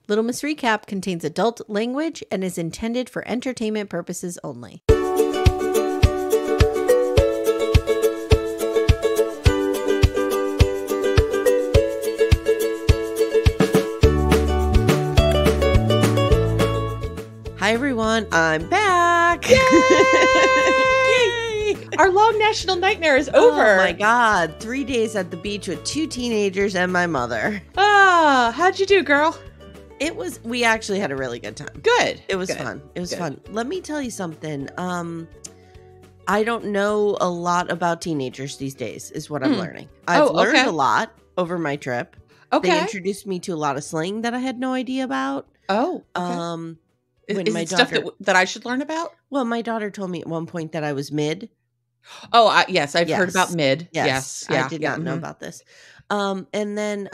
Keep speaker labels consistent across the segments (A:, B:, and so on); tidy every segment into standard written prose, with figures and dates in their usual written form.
A: Little Miss Recap contains adult language and is intended for entertainment purposes only. Hi everyone, I'm back.
B: Yay! Our long national nightmare is over.
A: Oh my God. 3 days at the beach with 2 teenagers and my mother.
B: Ah, how'd you do, girl?
A: We actually had a really good time.
B: Good.
A: It was fun. It was fun. Let me tell you something. I don't know a lot about teenagers these days, is what I'm learning. I've learned a lot over my trip.
B: Okay.
A: They introduced me to a lot of slang that I had no idea about.
B: Oh, okay.
A: When
B: is
A: my
B: it
A: daughter,
B: stuff that I should learn about?
A: Well, my daughter told me at one point that I was mid.
B: Oh, yes. I've heard about mid. Yes.
A: I did not know about this. And then,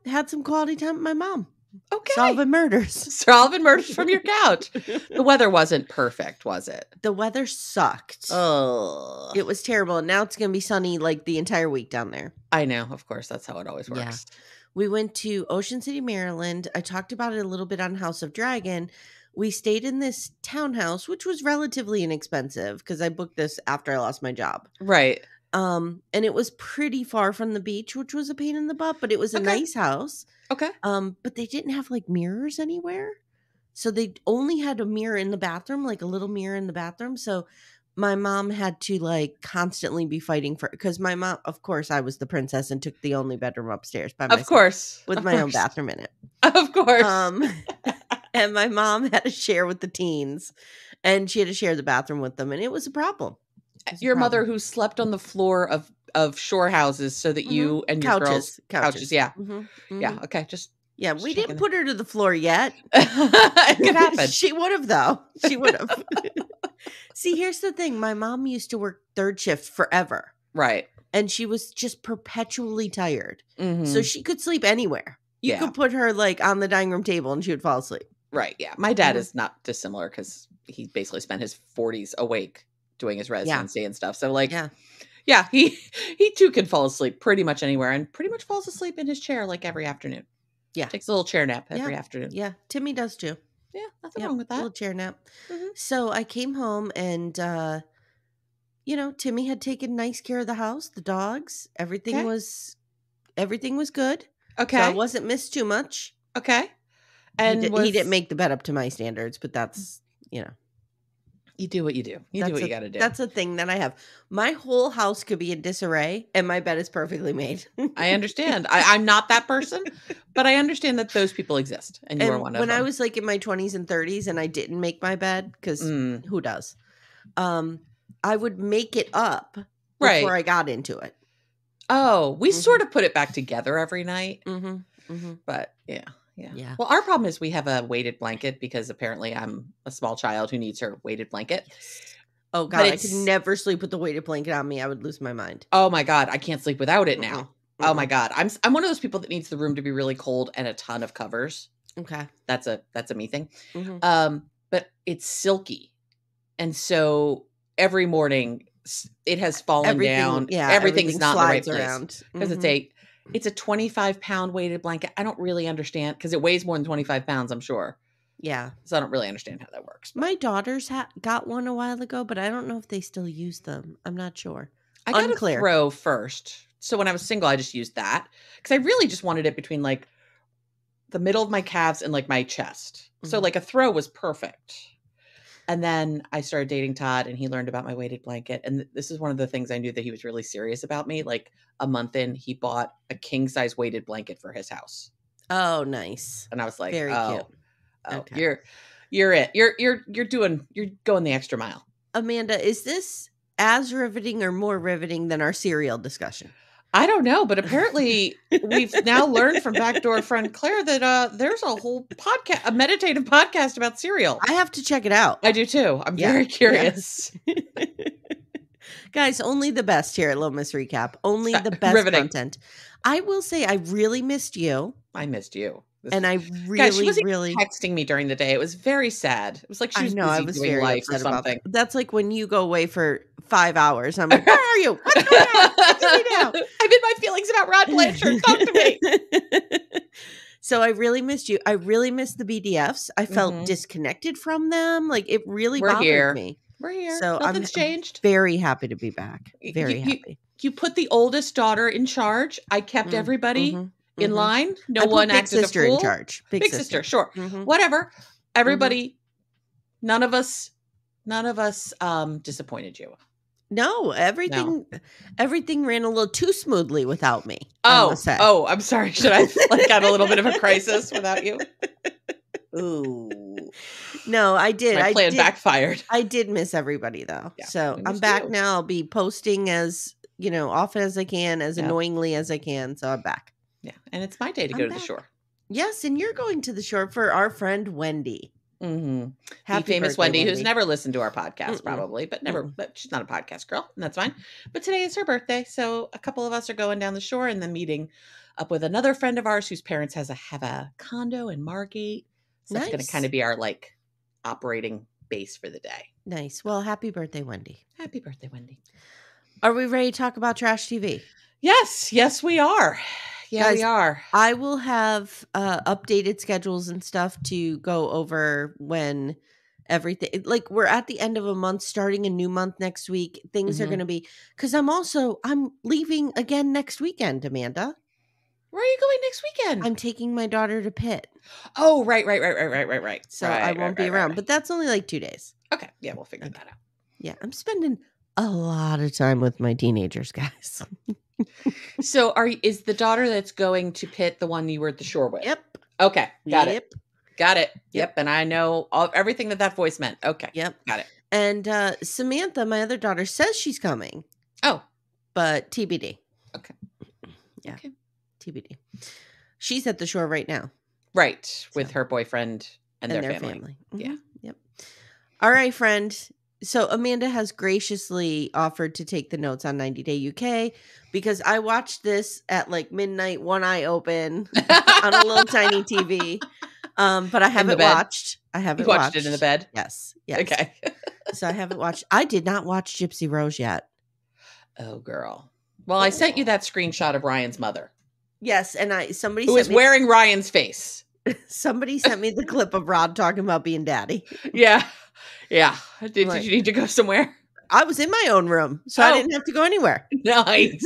A: had some quality time with my mom.
B: Okay.
A: Solving murders.
B: Solving murders from your couch. The weather wasn't perfect, was it?
A: The weather sucked.
B: Oh.
A: It was terrible. And now it's going to be sunny like the entire week down there.
B: I know. Of course. That's how it always works.
A: Yeah. We went to Ocean City, Maryland. I talked about it a little bit on House of Dragon. We stayed in this townhouse, which was relatively inexpensive because I booked this after I lost my job.
B: Right.
A: And it was pretty far from the beach, which was a pain in the butt, but it was a nice house.
B: Okay.
A: But they didn't have like mirrors anywhere. So they only had a mirror in the bathroom, like a little mirror in the bathroom. So my mom had to like constantly be fighting for, because my mom, of course, I was the princess and took the only bedroom upstairs by myself.
B: Of course.
A: With my own bathroom in it.
B: Of course.
A: And my mom had to share with the teens and she had to share the bathroom with them. And it was a problem.
B: Your mother who slept on the floor of shore houses so that you and your girls couches. Yeah. Yeah. Okay.
A: We didn't put her to the floor yet.
B: It could happen.
A: She would have though. She would have. See, here's the thing. My mom used to work third shift forever.
B: Right.
A: And she was just perpetually tired.
B: Mm-hmm.
A: So she could sleep anywhere. You could put her like on the dining room table and she would fall asleep.
B: Right. Yeah. My dad is not dissimilar because he basically spent his 40s awake doing his residency and stuff. So like, he too can fall asleep pretty much anywhere and pretty much falls asleep in his chair like every afternoon. Yeah. Takes a little chair nap every afternoon.
A: Yeah. Timmy does too.
B: Yeah. Nothing wrong with that.
A: A little chair nap. Mm-hmm. So I came home and, Timmy had taken nice care of the house, the dogs, everything was good.
B: Okay.
A: So I wasn't missed too much.
B: Okay. And
A: he didn't make the bed up to my standards, but that's,
B: You do what you do. You do what you got to do.
A: That's a thing that I have. My whole house could be in disarray and my bed is perfectly made.
B: I understand. I'm not that person, but I understand that those people exist. And you are one of them.
A: When I was like in my 20s and 30s and I didn't make my bed, because who does? I would make it up before I got into it.
B: Oh, we sort of put it back together every night.
A: Mm-hmm. Mm-hmm.
B: But yeah. Well, our problem is we have a weighted blanket because apparently I'm a small child who needs her weighted blanket.
A: Yes. Oh God, I could never sleep with the weighted blanket on me. I would lose my mind.
B: Oh my God, I can't sleep without it now. Oh my God, I'm one of those people that needs the room to be really cold and a ton of covers.
A: Okay,
B: that's a me thing. Mm-hmm. But it's silky, and so every morning it has fallen down. Yeah, everything's not in the right place because it's a 25-pound weighted blanket. I don't really understand because it weighs more than 25 pounds, I'm sure. Yeah. So I don't really understand how that works.
A: My daughters got one a while ago, but I don't know if they still use them. I'm not sure.
B: I got a throw first. So when I was single, I just used that because I really just wanted it between like the middle of my calves and like my chest. Mm-hmm. So like a throw was perfect. And then I started dating Todd and he learned about my weighted blanket. And this is one of the things I knew that he was really serious about me. Like a month in, he bought a king size weighted blanket for his house.
A: Oh, nice.
B: And I was like,
A: very cute.
B: Okay. You're it. You're going the extra mile.
A: Amanda, is this as riveting or more riveting than our cereal discussion?
B: I don't know, but apparently we've now learned from backdoor friend Claire that there's a whole podcast, a meditative podcast about cereal.
A: I have to check it out.
B: I do too. I'm very curious.
A: Yeah. Guys, only the best here at Little Miss Recap. Only the best content. I will say I really missed you.
B: I missed you.
A: And I really,
B: guys, she wasn't texting me during the day. It was very sad. It was like she was busy doing life or something.
A: That's like when you go away for 5 hours. I'm like, where are you? What's going on?
B: I'm in my feelings about Rod Blanchard. Talk to me.
A: So I really missed you. I really missed the BDFs. I felt
B: Mhm.
A: disconnected from them. Like it really
B: We're
A: bothered
B: here.
A: me.
B: We're here.
A: So
B: Nothing's changed.
A: very happy to be back.
B: You,
A: Very happy.
B: you put the oldest daughter in charge. I kept everybody in line. No
A: I put
B: one
A: big
B: acted
A: sister
B: a fool.
A: in charge. Big sister,
B: sure. Whatever. Everybody, none of us disappointed you.
A: No, everything ran a little too smoothly without me.
B: Oh, I'm sorry. Should I had a little bit of a crisis without you? Ooh.
A: No, I did.
B: My plan backfired.
A: I did miss everybody though.
B: Yeah,
A: so I'm back now. I'll be posting as, often as I can, as annoyingly as I can. So I'm back.
B: Yeah. And it's my day to go to the shore.
A: Yes. And you're going to the shore for our friend Wendy.
B: Mm-hmm.
A: Happy
B: the famous
A: birthday,
B: Wendy, who's never listened to our podcast, probably, but she's not a podcast girl, and that's fine. But today is her birthday, so a couple of us are going down the shore and then meeting up with another friend of ours whose parents have a condo in Margate. So that's going to kind of be our operating base for the day.
A: Nice. Well, happy birthday, Wendy.
B: Happy birthday, Wendy.
A: Are we ready to talk about trash TV?
B: Yes, we are. Yeah,
A: guys,
B: we are.
A: I will have updated schedules and stuff to go over when everything, we're at the end of a month, starting a new month next week. Things are going to be, because I'm leaving again next weekend, Amanda.
B: Where are you going next weekend?
A: I'm taking my daughter to Pitt.
B: Oh, right.
A: So I won't be around, but that's only 2 days.
B: Okay. Yeah, we'll figure that out.
A: Yeah, I'm spending a lot of time with my teenagers, guys.
B: So is the daughter that's going to Pitt the one you were at the shore with?
A: Yep.
B: Okay. Got it. Yep. And I know everything that voice meant. Okay.
A: Yep.
B: Got it.
A: And Samantha, my other daughter, says she's coming.
B: Oh.
A: But TBD.
B: Okay.
A: Yeah. Okay. TBD. She's at the shore right now.
B: Right. With her boyfriend and their family.
A: Yeah. Yep. All right, friend. So Amanda has graciously offered to take the notes on 90 Day UK because I watched this at midnight, one eye open on a little tiny TV. But I haven't watched.
B: You watched it in the bed?
A: Yes.
B: Okay.
A: So I haven't watched. I did not watch Gypsy Rose yet.
B: Oh, girl. Well, I sent you that screenshot of Ryan's mother.
A: Yes, and somebody
B: who is wearing Ryan's face.
A: Somebody sent me the clip of Rod talking about being daddy.
B: Yeah. Did you need to go somewhere?
A: I was in my own room, so I didn't have to go anywhere.
B: Nice.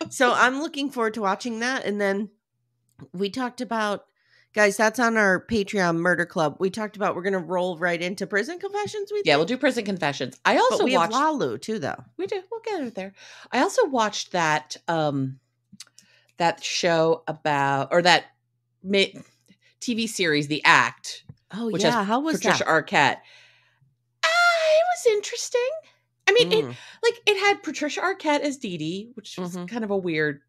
A: So I'm looking forward to watching that. And then we talked about, guys, that's on our Patreon Murder Club. We talked about we're going to roll right into Prison Confessions.
B: We'll do Prison Confessions. I also
A: watched have Lalu too, though.
B: We do. We'll get it there. I also watched that that show about, or that TV series, The Act.
A: Oh,
B: which
A: yeah. How was
B: Patricia
A: that?
B: Arquette. It was interesting. I mean, it had Patricia Arquette as Dee Dee, which was kind of a weird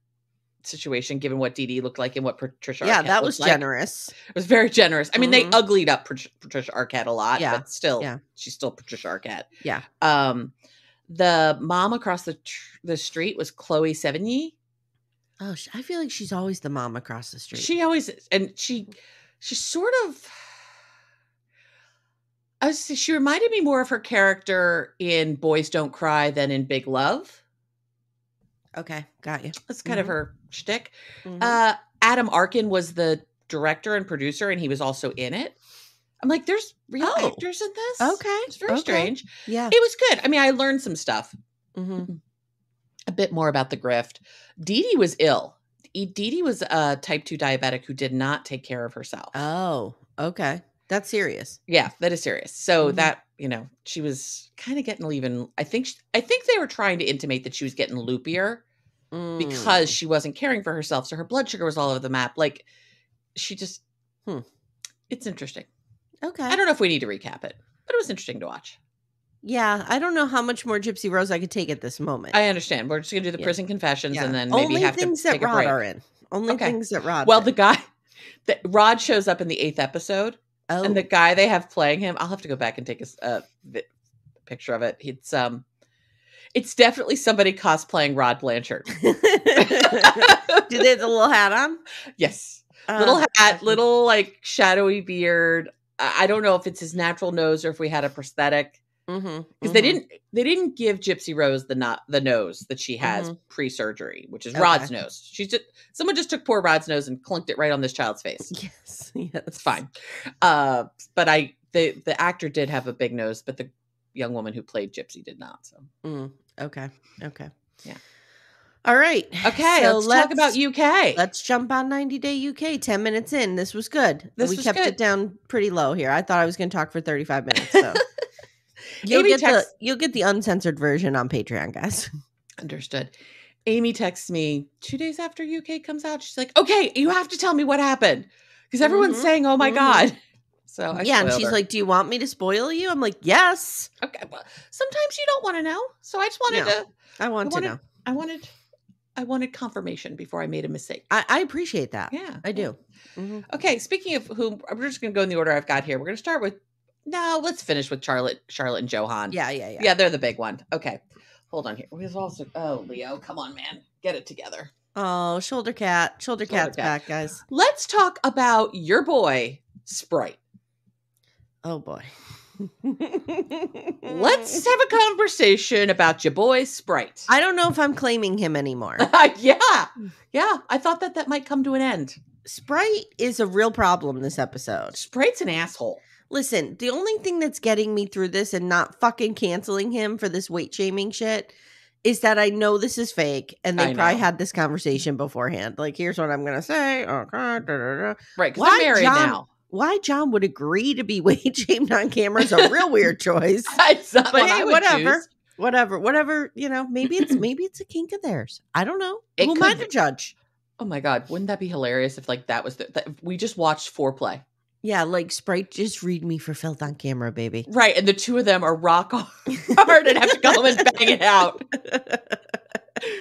B: situation given what Dee Dee looked like and what Patricia Arquette
A: Yeah, that was generous.
B: It was very generous. I mean, they uglied up Patricia Arquette a lot, but still, she's still Patricia Arquette.
A: Yeah.
B: The mom across the street was Chloe Sevigny.
A: Oh, I feel like she's always the mom across the street.
B: She always is. And she's sort of... she reminded me more of her character in Boys Don't Cry than in Big Love.
A: Okay, got you.
B: That's kind of her shtick. Adam Arkin was the director and producer, and he was also in it. I'm like, there's real actors in this?
A: Okay.
B: It's very strange.
A: Yeah.
B: It was good. I mean, I learned some stuff. A bit more about the grift. Dee Dee was ill. Dee Dee was a type 2 diabetic who did not take care of herself.
A: Oh, okay. That's serious.
B: Yeah, that is serious. So that, she was kind of getting even. I think they were trying to intimate that she was getting loopier because she wasn't caring for herself. So her blood sugar was all over the map. She just, it's interesting.
A: Okay.
B: I don't know if we need to recap it, but it was interesting to watch.
A: Yeah, I don't know how much more Gypsy Rose I could take at this moment.
B: I understand. We're just going to do the Prison Confessions and then maybe have to take a break.
A: Are in. Only things that Rod.
B: Well, the guy, Rod shows up in the 8th episode. Oh. And the guy they have playing him, I'll have to go back and take a picture of it. It's definitely somebody cosplaying Rod Blanchard.
A: Do they have the little hat on?
B: Yes. Little hat, little shadowy beard. I don't know if it's his natural nose or if we had a prosthetic. Because they didn't give Gypsy Rose the nose that she has pre-surgery, which is Rod's nose. Someone just took poor Rod's nose and clunked it right on this child's face.
A: Yes,
B: it's fine. But the actor did have a big nose, but the young woman who played Gypsy did not. So
A: okay,
B: yeah.
A: All right.
B: Okay, so let's talk about UK.
A: Let's jump on 90 Day UK. 10 minutes in. This was good. We kept it down pretty low here. I thought I was going to talk for 35 minutes. So you'll get the uncensored version on Patreon, guys.
B: Understood. Amy texts me 2 days after UK comes out. She's like, okay, you have to tell me what happened. Because everyone's saying, oh my God. So I
A: and she's like, do you want me to spoil you? I'm like, yes.
B: Okay. Well, sometimes you don't want to know. So I just wanted to.
A: I wanted to know.
B: I wanted confirmation before I made a mistake.
A: I appreciate that.
B: Yeah,
A: I do.
B: Okay, speaking of whom, we're just going to go in the order I've got here. We're going to start with, let's finish with Charlotte and Johan.
A: Yeah.
B: Yeah, they're the big one. Okay, hold on here. There's also, Leo, come on, man. Get it together.
A: Oh, Shoulder Cat's back, guys.
B: Let's talk about your boy, Sprite.
A: Oh, boy.
B: Let's have a conversation about your boy Sprite.
A: I don't know if I'm claiming him anymore.
B: Yeah. I thought that might come to an end.
A: Sprite is a real problem this episode.
B: Sprite's an asshole.
A: Listen, the only thing that's getting me through this and not fucking canceling him for this weight shaming shit is that I know this is fake and they probably had this conversation beforehand. Like, here's what I'm gonna say. Okay,
B: right? Because they're married now.
A: Why John would agree to be weight shamed on camera is a real weird choice.
B: But hey,
A: whatever. You know, maybe it's a kink of theirs. I don't know. Who am I to judge?
B: Oh my God, wouldn't that be hilarious if like that was we just watched foreplay?
A: Yeah, like Sprite, just read me for filth on camera, baby.
B: Right, and the two of them are rock hard and have to go and bang it out.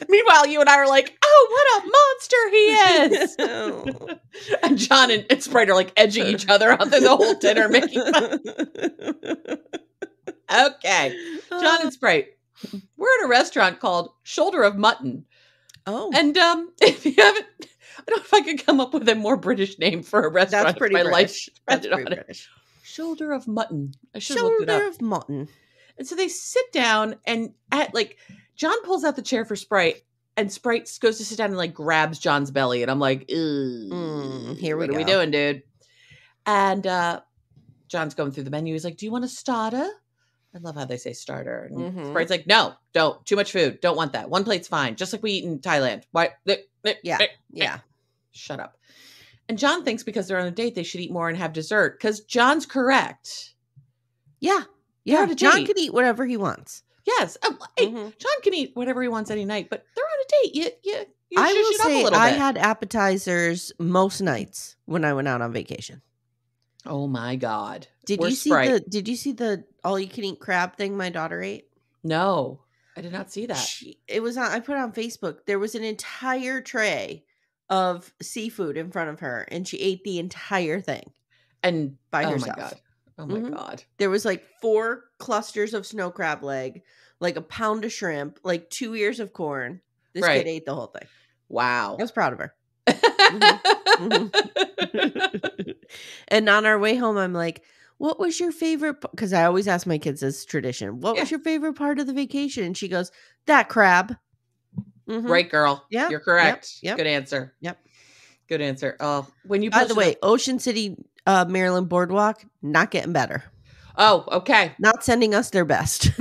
B: Meanwhile, you and I are like, oh, what a monster he is. And John and Sprite are like edging each other out there the whole dinner, making fun. Okay. John and Sprite. We're at a restaurant called Shoulder of Mutton.
A: Oh.
B: And if you haven't, I don't know if I could come up with a more British name for a restaurant.
A: That's pretty British. That's pretty British.
B: Shoulder of Mutton. I should have looked it up.
A: Shoulder of Mutton.
B: And so they sit down and John pulls out the chair for Sprite and Sprite goes to sit down and like grabs John's belly. And I'm like, here we go. What are we doing, dude? And John's going through the menu. He's like, do you want a starter? I love how they say starter. And Sprite's like, no, don't. Too much food. Don't want that. One plate's fine. Just like we eat in Thailand. Why?
A: Yeah.
B: Shut up. And John thinks because they're on a date, they should eat more and have dessert. Because John's correct.
A: Yeah. John can eat whatever he wants.
B: Yes. John can eat whatever he wants any night, but they're on a date. You
A: I will
B: shush it up a
A: say
B: little
A: I
B: bit.
A: had appetizers most nights when I went out on vacation.
B: Oh my God.
A: Did you see the all you can eat crab thing my daughter ate?
B: No, I did not see that.
A: I put it on Facebook. There was an entire tray of seafood in front of her and she ate the entire thing.
B: And
A: by herself.
B: My God. Oh my God.
A: There was like 4 clusters of snow crab leg, like a pound of shrimp, like 2 ears of corn. This kid ate the whole thing.
B: Wow.
A: I was proud of her. And on our way home, I'm like, what was your favorite? Because I always ask my kids this tradition. What was your favorite part of the vacation? And she goes, that crab.
B: Right, girl. Yeah. You're correct. Yep. Good answer.
A: Yep.
B: Good answer. Oh, when you
A: by the way, Ocean City, Maryland Boardwalk, not getting better.
B: Oh, okay.
A: Not sending us their best.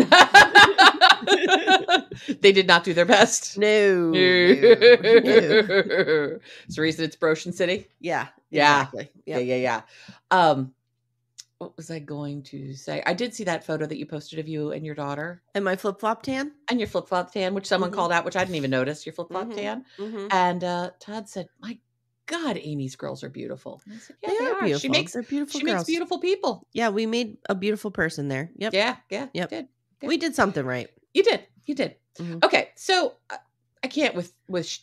B: They did not do their best.
A: No.
B: It's the reason it's Ocean City.
A: Yeah. Exactly.
B: Yeah. What was I going to say? I did see that photo that you posted of you and your daughter.
A: And my flip-flop tan.
B: And your flip-flop tan, which someone called out, which I didn't even notice, your flip-flop tan. And Todd said, my God, Amy's girls are beautiful. And I said, yeah, they are beautiful. She makes beautiful people.
A: Yeah, we made a beautiful person there. Yep.
B: Yeah.
A: Yep.
B: Did.
A: We did something right.
B: You did. Okay, so I can't with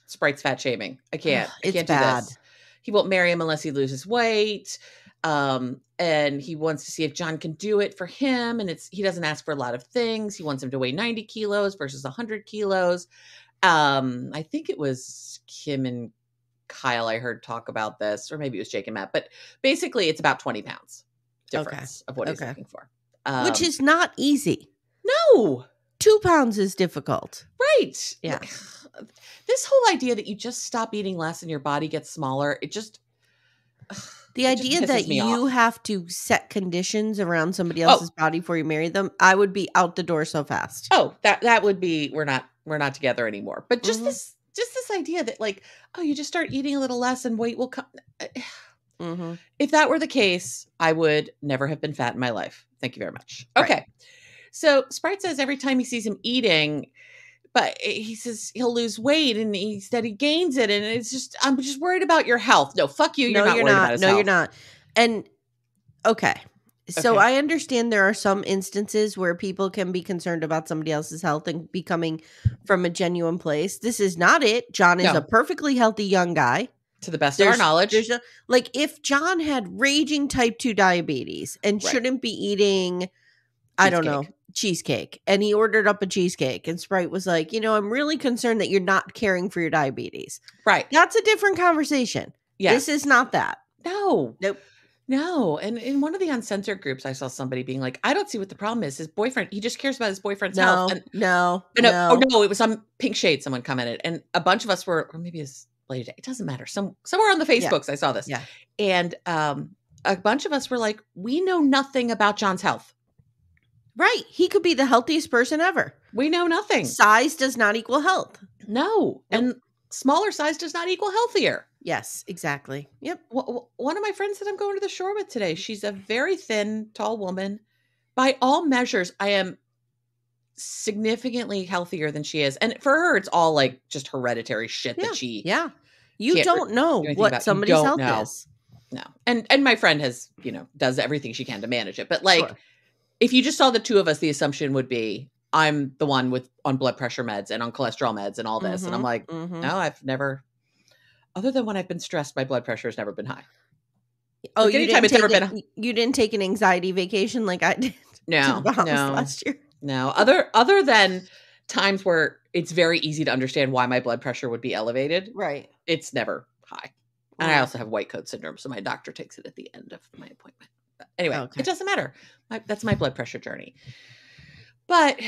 B: Sprite's fat shaming. I can't. I can't
A: bad.
B: do this. He won't marry him unless he loses weight. And he wants to see if John can do it for him. And he doesn't ask for a lot of things. He wants him to weigh 90 kilos versus 100 kilos. I think it was Kim and Kyle I heard talk about this, or maybe it was Jake and Matt. But basically, it's about 20 pounds difference of what he's looking for.
A: Which is not easy.
B: No.
A: 2 pounds is difficult.
B: Right.
A: Yeah.
B: This whole idea that you just stop eating less and your body gets smaller,
A: The idea that you have to set conditions around somebody else's body before you marry them, I would be out the door so fast.
B: Oh, that would be we're not together anymore. But just this idea that like, oh, you just start eating a little less and weight will come. If that were the case, I would never have been fat in my life. Thank you very much. Okay.
A: Right.
B: So Sprite says every time he sees him eating, but he says he'll lose weight and he said he gains it. And it's just, I'm just worried about your health. No, fuck you. You're not worried about his health.
A: No, you're not. And okay. So I understand there are some instances where people can be concerned about somebody else's health and be coming from a genuine place. This is not it. John is a perfectly healthy young guy.
B: To the best of our knowledge.
A: Like if John had raging type 2 diabetes and shouldn't be eating, I don't know, cheesecake, and he ordered up a cheesecake and Sprite was like, I'm really concerned that you're not caring for your diabetes.
B: Right.
A: That's a different conversation. Yeah. This is not that.
B: No.
A: Nope.
B: No. And in one of the uncensored groups, I saw somebody being like, I don't see what the problem is. His boyfriend, he just cares about his boyfriend's health. And
A: no.
B: Oh, no, it was on Pink Shade. Someone commented. And a bunch of us were, or maybe it's later. It doesn't matter. Somewhere on the Facebooks, I saw this.
A: Yeah.
B: And a bunch of us were like, we know nothing about John's health.
A: Right. He could be the healthiest person ever.
B: We know nothing.
A: Size does not equal health.
B: No. Nope. And smaller size does not equal healthier.
A: Yes, exactly. Yep.
B: One of my friends that I'm going to the shore with today, she's a very thin, tall woman. By all measures, I am significantly healthier than she is. And for her, it's all like just hereditary shit that she.
A: Yeah. You don't know what somebody's health is.
B: No. And my friend has, does everything she can to manage it. But like, if you just saw the two of us, the assumption would be I'm the one on blood pressure meds and on cholesterol meds and all this. And I'm like, no, I've never, other than when I've been stressed, my blood pressure has never been high.
A: Oh, like you didn't take an anxiety vacation like I did.
B: No,
A: last year.
B: No, other than times where it's very easy to understand why my blood pressure would be elevated.
A: Right.
B: It's never high. And I also have white coat syndrome. So my doctor takes it at the end of my appointment. Anyway, It doesn't matter. That's my blood pressure journey. But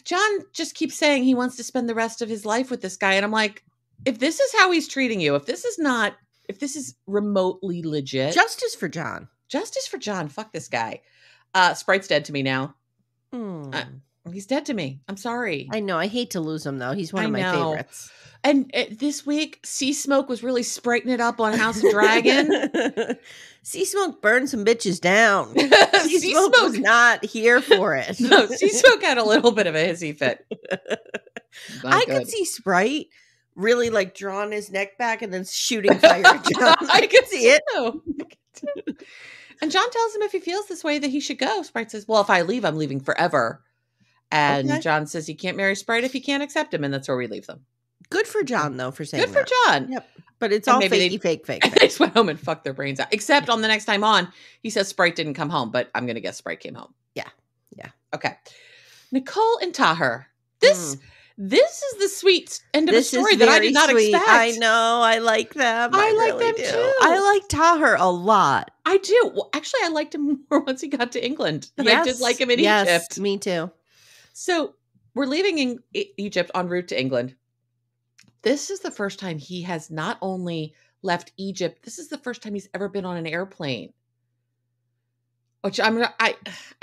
B: John just keeps saying he wants to spend the rest of his life with this guy. And I'm like, if this is how he's treating you, if this is remotely legit.
A: Justice for John.
B: Justice for John. Fuck this guy. Sprite's dead to me now. He's dead to me. I'm sorry.
A: I know. I hate to lose him, though. He's one of my favorites.
B: And this week, Sea Smoke was really spriting it up on House of Dragon.
A: Sea Smoke burned some bitches down. Sea Smoke was not here for it.
B: No, Sea Smoke had a little bit of a hissy fit.
A: I could see Sprite really like drawing his neck back and then shooting fire at John. I could see it.
B: And John tells him if he feels this way that he should go. Sprite says, well, if I leave, I'm leaving forever. And John says he can't marry Sprite if he can't accept him. And that's where we leave them.
A: Good for John, though, for saying
B: Good for John.
A: Yep. But it's all fake.
B: They just went home and fucked their brains out. Except on the next time on, he says Sprite didn't come home, but I'm going to guess Sprite came home.
A: Yeah. Yeah.
B: Okay. Nicole and Taher. This is the sweet end of a story that I did not expect.
A: I know. I like them.
B: I like them too.
A: I like Taher a lot.
B: I do. Well, actually, I liked him more once he got to England than I did like him in Egypt.
A: Yes, me too.
B: So we're leaving in Egypt en route to England. This is the first time he has not only left Egypt, this is the first time he's ever been on an airplane. Which I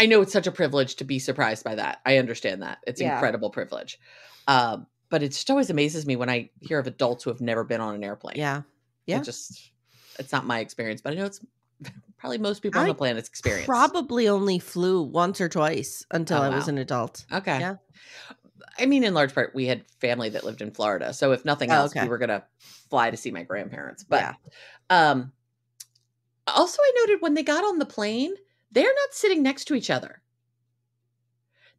B: know it's such a privilege to be surprised by that. I understand that. It's an incredible privilege. But it just always amazes me when I hear of adults who have never been on an airplane.
A: Yeah. Yeah.
B: It's not my experience, but I know it's probably most people on the planet's experience.
A: Probably only flew once or twice until I was an adult.
B: Okay.
A: Yeah.
B: I mean, in large part, we had family that lived in Florida. So if nothing else, we were going to fly to see my grandparents. But also I noted when they got on the plane, they're not sitting next to each other.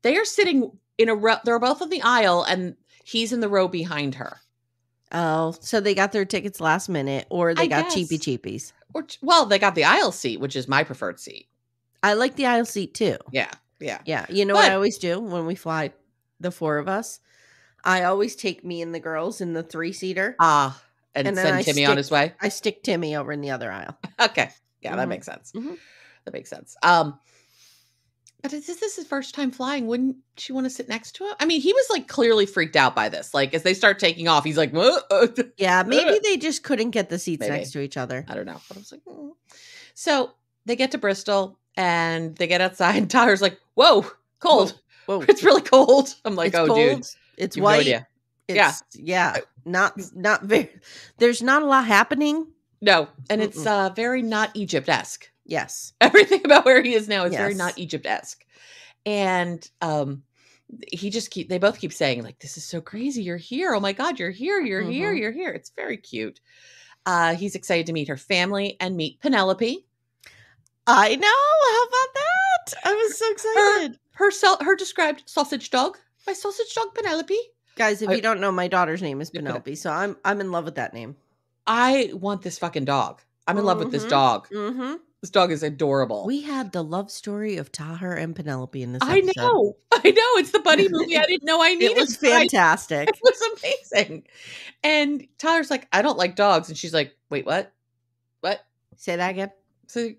B: They are sitting in a row. They're both on the aisle and he's in the row behind her.
A: Oh, so they got their tickets last minute or they got cheapies.
B: Well, they got the aisle seat, which is my preferred seat.
A: I like the aisle seat too.
B: Yeah. Yeah.
A: Yeah. You know what I always do when we fly, the four of us? I always take me and the girls in the 3-seater.
B: And send Timmy on his way?
A: I stick Timmy over in the other aisle.
B: Okay. Yeah, that makes sense.
A: Mm-hmm.
B: That makes sense. But is this his first time flying? Wouldn't she want to sit next to him? I mean, he was like clearly freaked out by this. Like as they start taking off, he's like,
A: Yeah, maybe they just couldn't get the seats
B: Maybe.
A: next to each other.
B: I don't know. But I was like, So they get to Bristol and they get outside and Taher's like, whoa, cold.
A: Whoa.
B: It's really cold. I'm like,
A: It's
B: oh,
A: cold.
B: dude.
A: It's
B: You have
A: white.
B: No idea.
A: Yeah. Not very. There's not a lot happening.
B: No. And it's very not Egypt-esque.
A: Yes.
B: Everything about where he is now is very
A: Yes.
B: not Egypt-esque. And they both keep saying, like, this is so crazy. You're here. Oh my God, you're here. You're here. You're here. It's very cute. He's excited to meet her family and meet Penelope.
A: I know. How about that? I was so excited.
B: Her described sausage dog. My sausage dog, Penelope.
A: Guys, if you don't know, my daughter's name is Penelope, so I'm in love with that name.
B: I want this fucking dog. I'm in love with this dog.
A: Mm-hmm.
B: This dog is adorable.
A: We had the love story of Taher and Penelope in this
B: episode. I know. It's the buddy movie I didn't know I needed.
A: It was fantastic.
B: It was amazing. And Taher's like, I don't like dogs. And she's like, wait, what? What?
A: Say that again.
B: So,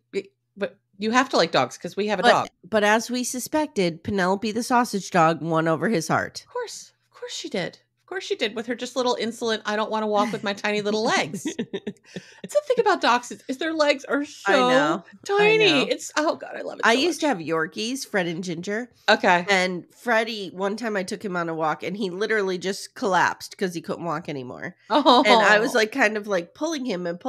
B: but you have to like dogs because we have a dog.
A: But as we suspected, Penelope the sausage dog won over his heart.
B: Of course she did. Of course she did with her just little insolent, I don't want to walk with my tiny little legs. It's the thing about dogs is their legs are so tiny. It's, oh God, I love it so
A: I used to have Yorkies, Fred and Ginger.
B: Okay.
A: And Freddie, one time I took him on a walk and he literally just collapsed because he couldn't walk anymore.
B: Oh.
A: And I was like kind of like pulling him and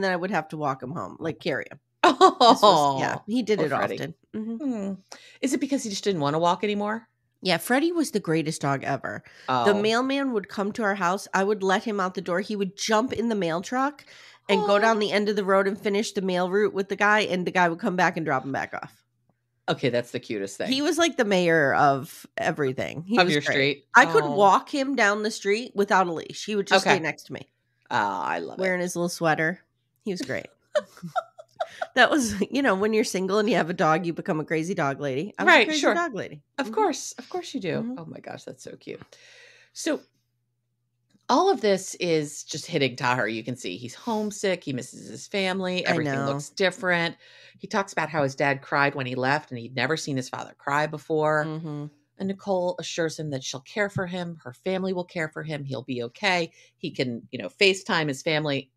A: then I would have to walk him home, like carry him.
B: Oh.
A: He did it
B: Freddie.
A: often. Mm-hmm.
B: Is it because he just didn't want to walk anymore?
A: Yeah, Freddie was the greatest dog ever.
B: Oh.
A: The mailman would come to our house. I would let him out the door. He would jump in the mail truck and go down the end of the road and finish the mail route with the guy, and the guy would come back and drop him back off.
B: Okay, that's the cutest thing.
A: He was like the mayor of everything. He
B: of
A: was
B: your
A: great.
B: Street?
A: I could walk him down the street without a leash. He would just stay next to me.
B: Oh, I love
A: Wearing his little sweater. He was great. That was, when you're single and you have a dog, you become a crazy dog lady. I was a crazy dog lady.
B: Of course you do. Mm-hmm. Oh my gosh, that's so cute. So all of this is just hitting Taher. You can see he's homesick. He misses his family. Everything looks different. He talks about how his dad cried when he left and he'd never seen his father cry before.
A: Mm-hmm.
B: And Nicole assures him that she'll care for him. Her family will care for him. He'll be okay. He can, FaceTime his family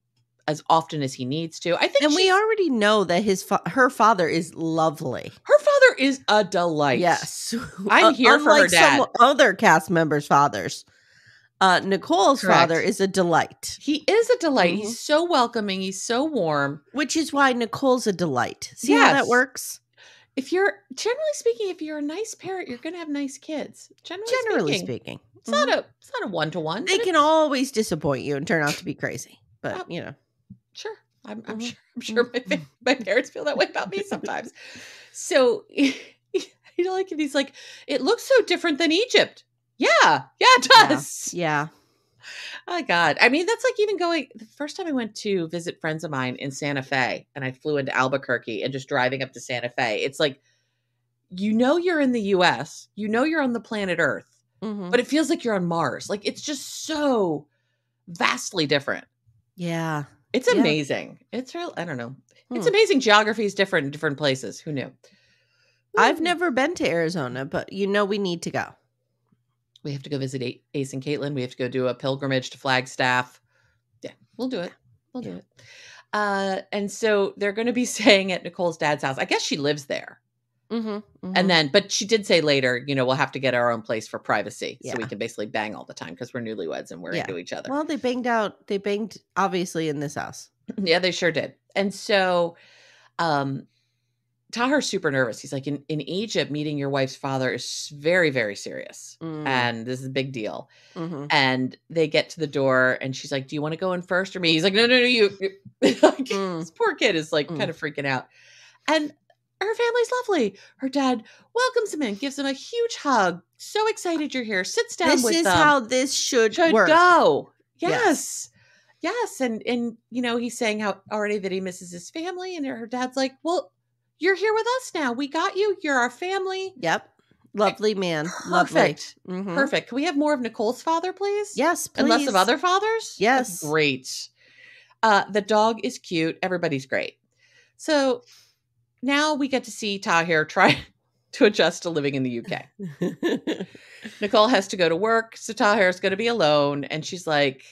B: as often as he needs to. I think,
A: and we already know that her father is lovely.
B: Her father is a delight.
A: Yes,
B: I'm here for her dad.
A: Some other cast members' fathers. Nicole's father is a delight.
B: He is a delight. Mm-hmm. He's so welcoming. He's so warm.
A: Which is why Nicole's a delight. See how that works?
B: Generally speaking, if you're a nice parent, you're going to have nice kids. Generally speaking. It's not a one-to-one.
A: They can always disappoint you and turn out to be crazy. But,
B: Sure. I'm sure my parents feel that way about me sometimes. So, he's like, it looks so different than Egypt. Yeah, it does.
A: Yeah.
B: Oh, God. I mean, that's like even going, the first time I went to visit friends of mine in Santa Fe, and I flew into Albuquerque and just driving up to Santa Fe, it's like, you're in the US, you're on the planet Earth, but it feels like you're on Mars. Like, it's just so vastly different.
A: Yeah.
B: It's amazing. It's real. I don't know. It's amazing. Geography is different in different places. Who knew?
A: I've never been to Arizona, but we need to go.
B: We have to go visit Ace and Caitlin. We have to go do a pilgrimage to Flagstaff. Yeah, we'll do it. We'll do it. And so they're going to be staying at Nicole's dad's house. I guess she lives there. And then, but she did say later, we'll have to get our own place for privacy. So we can basically bang all the time because we're newlyweds and we're into each other.
A: Well, they banged obviously in this house.
B: Yeah, they sure did. And so, Taher's super nervous. He's like, in Egypt, meeting your wife's father is very, very serious. And this is a big deal. And they get to the door and she's like, do you want to go in first or me? He's like, no, you. This poor kid is like kind of freaking out. And her family's lovely. Her dad welcomes him in, gives him a huge hug. So excited you're here. Sits down with them.
A: This is how this should work.
B: Go. Yes. And he's saying how already that he misses his family. And her dad's like, well, you're here with us now. We got you. You're our family.
A: Yep. Lovely man.
B: Perfect. Lovely. Perfect. Can we have more of Nicole's father, please?
A: Yes, please.
B: And less of other fathers?
A: Yes.
B: That's great. The dog is cute. Everybody's great. So now we get to see Taher try to adjust to living in the UK. Nicole has to go to work, so Taher's going to be alone. And she's like,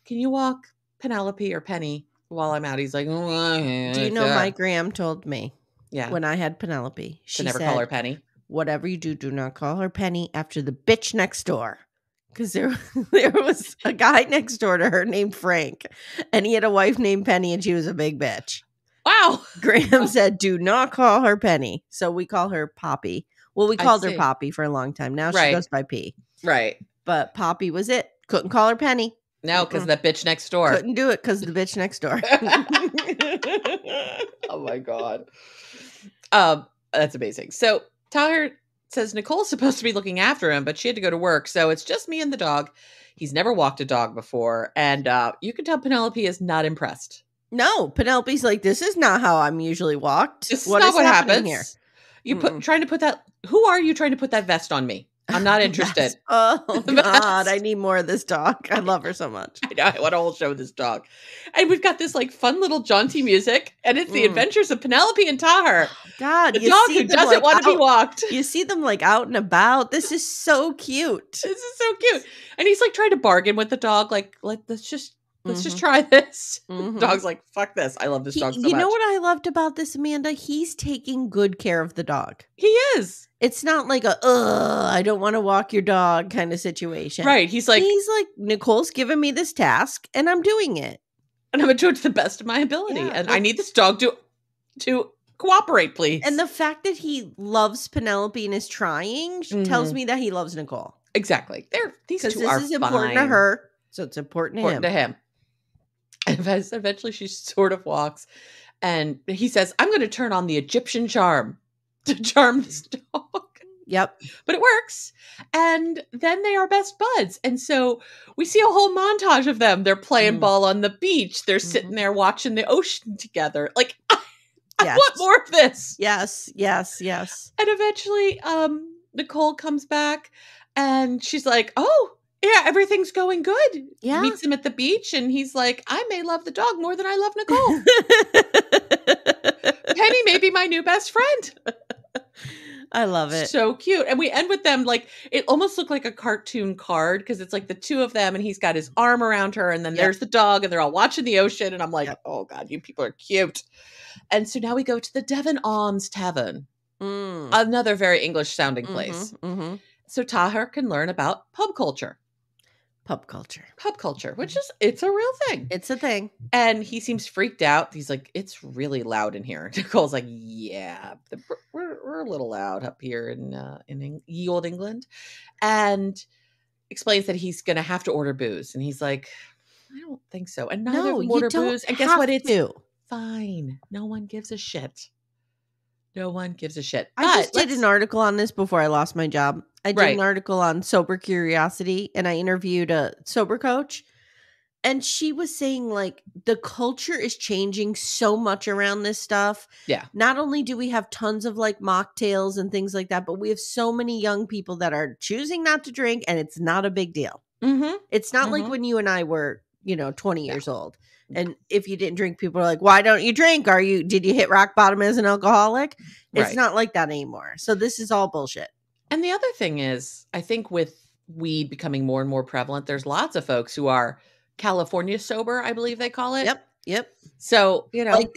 B: can you walk Penelope or Penny while I'm out? He's like,
A: do you know my Graham told me when I had Penelope, she
B: to never
A: said,
B: call her Penny.
A: Whatever you do, do not call her Penny after the bitch next door. Because there was a guy next door to her named Frank, and he had a wife named Penny, and she was a big bitch.
B: Wow.
A: Graham said, do not call her Penny. So we call her Poppy. Well, we called her Poppy for a long time. Now she goes by P.
B: Right.
A: But Poppy was it. Couldn't call her Penny.
B: No, because that bitch next door.
A: Couldn't do it because the bitch next door.
B: Oh, my God. That's amazing. So Taher says Nicole's supposed to be looking after him, but she had to go to work. So it's just me and the dog. He's never walked a dog before. And you can tell Penelope is not impressed.
A: No, Penelope's like, this is not how I'm usually walked.
B: This is not what happens here. You trying to put that. Who are you trying to put that vest on me? I'm not interested.
A: Oh, God. I need more of this dog. I love her so much.
B: I know. I want a whole show with this dog. And we've got this like fun little jaunty music. And it's the adventures of Penelope and Taher.
A: God,
B: the dog who doesn't want to be walked.
A: You see them like out and about. This is so cute.
B: This is so cute. And he's like trying to bargain with the dog. Like let's just try this. Dog's like, fuck this. I love this dog so much.
A: You know what I loved about this, Amanda? He's taking good care of the dog.
B: He is.
A: It's not like I don't want to walk your dog kind of situation.
B: Right. He's like,
A: Nicole's given me this task and I'm doing it.
B: And I'm going to do it to the best of my ability. Yeah, and I need this dog to cooperate, please.
A: And the fact that he loves Penelope and is trying tells me that he loves Nicole.
B: Exactly. These two are
A: this is important to her. So it's important to him.
B: And eventually she sort of walks and he says, I'm going to turn on the Egyptian charm to charm this dog.
A: Yep.
B: But it works. And then they are best buds. And so we see a whole montage of them. They're playing ball on the beach. They're sitting there watching the ocean together. Like, I want more of this.
A: Yes, yes, yes.
B: And eventually Nicole comes back and she's like, oh, yeah, everything's going good.
A: Yeah.
B: Meets him at the beach and he's like, I may love the dog more than I love Nicole. Penny may be my new best friend.
A: I love it.
B: So cute. And we end with them like, it almost looked like a cartoon card because it's like the two of them and he's got his arm around her and then there's the dog and they're all watching the ocean. And I'm like, oh God, you people are cute. And so now we go to the Devon Arms Tavern. Another very English sounding place. So Taher can learn about pub culture. Pub culture, which is, it's a real thing.
A: It's a thing.
B: And he seems freaked out. He's like, it's really loud in here. Nicole's like, yeah, we're a little loud up here in ye old England. And explains that he's going to have to order booze. And he's like, I don't think so. And neither of them order booze. And guess what? It's fine. No one gives a shit. No one gives a shit.
A: I just did an article on this before I lost my job. I did an article on sober curiosity and I interviewed a sober coach. And she was saying like the culture is changing so much around this stuff.
B: Yeah.
A: Not only do we have tons of like mocktails and things like that, but we have so many young people that are choosing not to drink and it's not a big deal. It's not like when you and I were, 20 years old. And if you didn't drink, people are like, why don't you drink? Did you hit rock bottom as an alcoholic? It's not like that anymore. So this is all bullshit.
B: And the other thing is, I think with weed becoming more and more prevalent, there's lots of folks who are California sober, I believe they call it.
A: Yep.
B: So,
A: like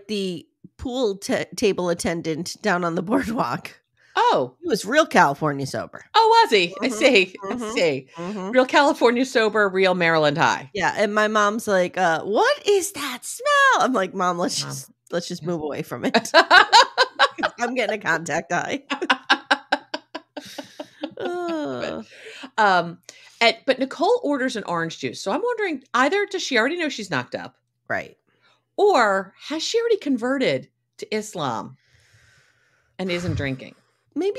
A: the pool table attendant down on the boardwalk.
B: Oh,
A: he was real California sober.
B: Oh, was he? I see. Real California sober, real Maryland high.
A: Yeah. And my mom's like, what is that smell? I'm like, Mom, let's just move away from it. I'm getting a contact high.
B: But Nicole orders an orange juice. So I'm wondering, either does she already know she's knocked up?
A: Right.
B: Or has she already converted to Islam and isn't drinking?
A: Maybe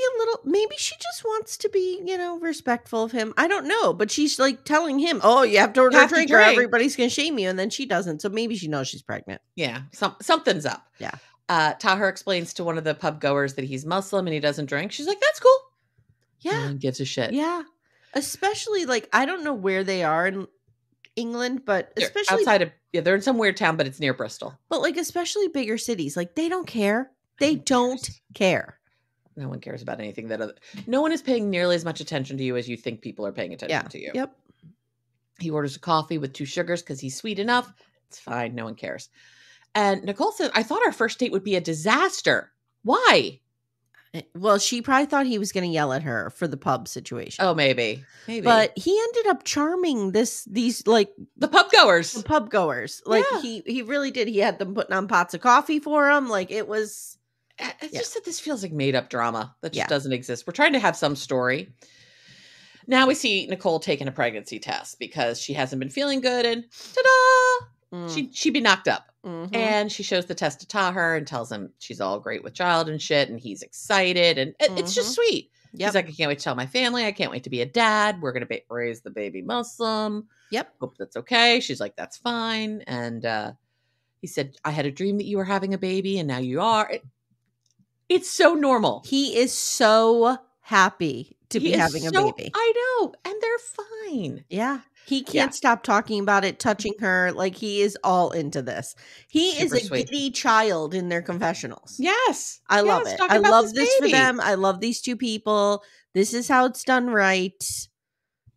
A: she just wants to be, respectful of him. I don't know. But she's like telling him, oh, you have to order a drink or everybody's going to shame you. And then she doesn't. So maybe she knows she's pregnant.
B: Yeah. Something's up.
A: Yeah.
B: Taher explains to one of the pub goers that he's Muslim and he doesn't drink. She's like, that's cool.
A: Yeah.
B: No one gives a shit.
A: Yeah. Especially I don't know where they are in England, but especially
B: outside of, they're in some weird town, but it's near Bristol.
A: But especially bigger cities, they don't care. They don't care.
B: No one cares about anything no one is paying nearly as much attention to you as you think people are paying attention to you.
A: Yep.
B: He orders a coffee with 2 sugars because he's sweet enough. It's fine. No one cares. And Nicole said, I thought our first date would be a disaster. Why?
A: Well, she probably thought he was going to yell at her for the pub situation.
B: Oh, maybe.
A: But he ended up charming these like
B: the pub goers.
A: The pub goers. Like he really did. He had them putting on pots of coffee for him. Like it was.
B: It's just that this feels like made up drama that just doesn't exist. We're trying to have some story. Now we see Nicole taking a pregnancy test because she hasn't been feeling good, and ta-da! She'd be knocked up. Mm-hmm. And she shows the test to Taher and tells him she's all great with child and shit, and he's excited, and it's just sweet. Yep. He's like, I can't wait to tell my family. I can't wait to be a dad. We're going to raise the baby Muslim.
A: Yep.
B: Hope that's okay. She's like, that's fine. And he said, I had a dream that you were having a baby, and now you are. It's so normal.
A: He is so happy to be having a baby.
B: I know. And they're fine.
A: Yeah. He can't stop talking about it, touching her. Like, he is all into this. He is a giddy child in their confessionals.
B: Yes.
A: I love it. I love this for them. I love these two people. This is how it's done right.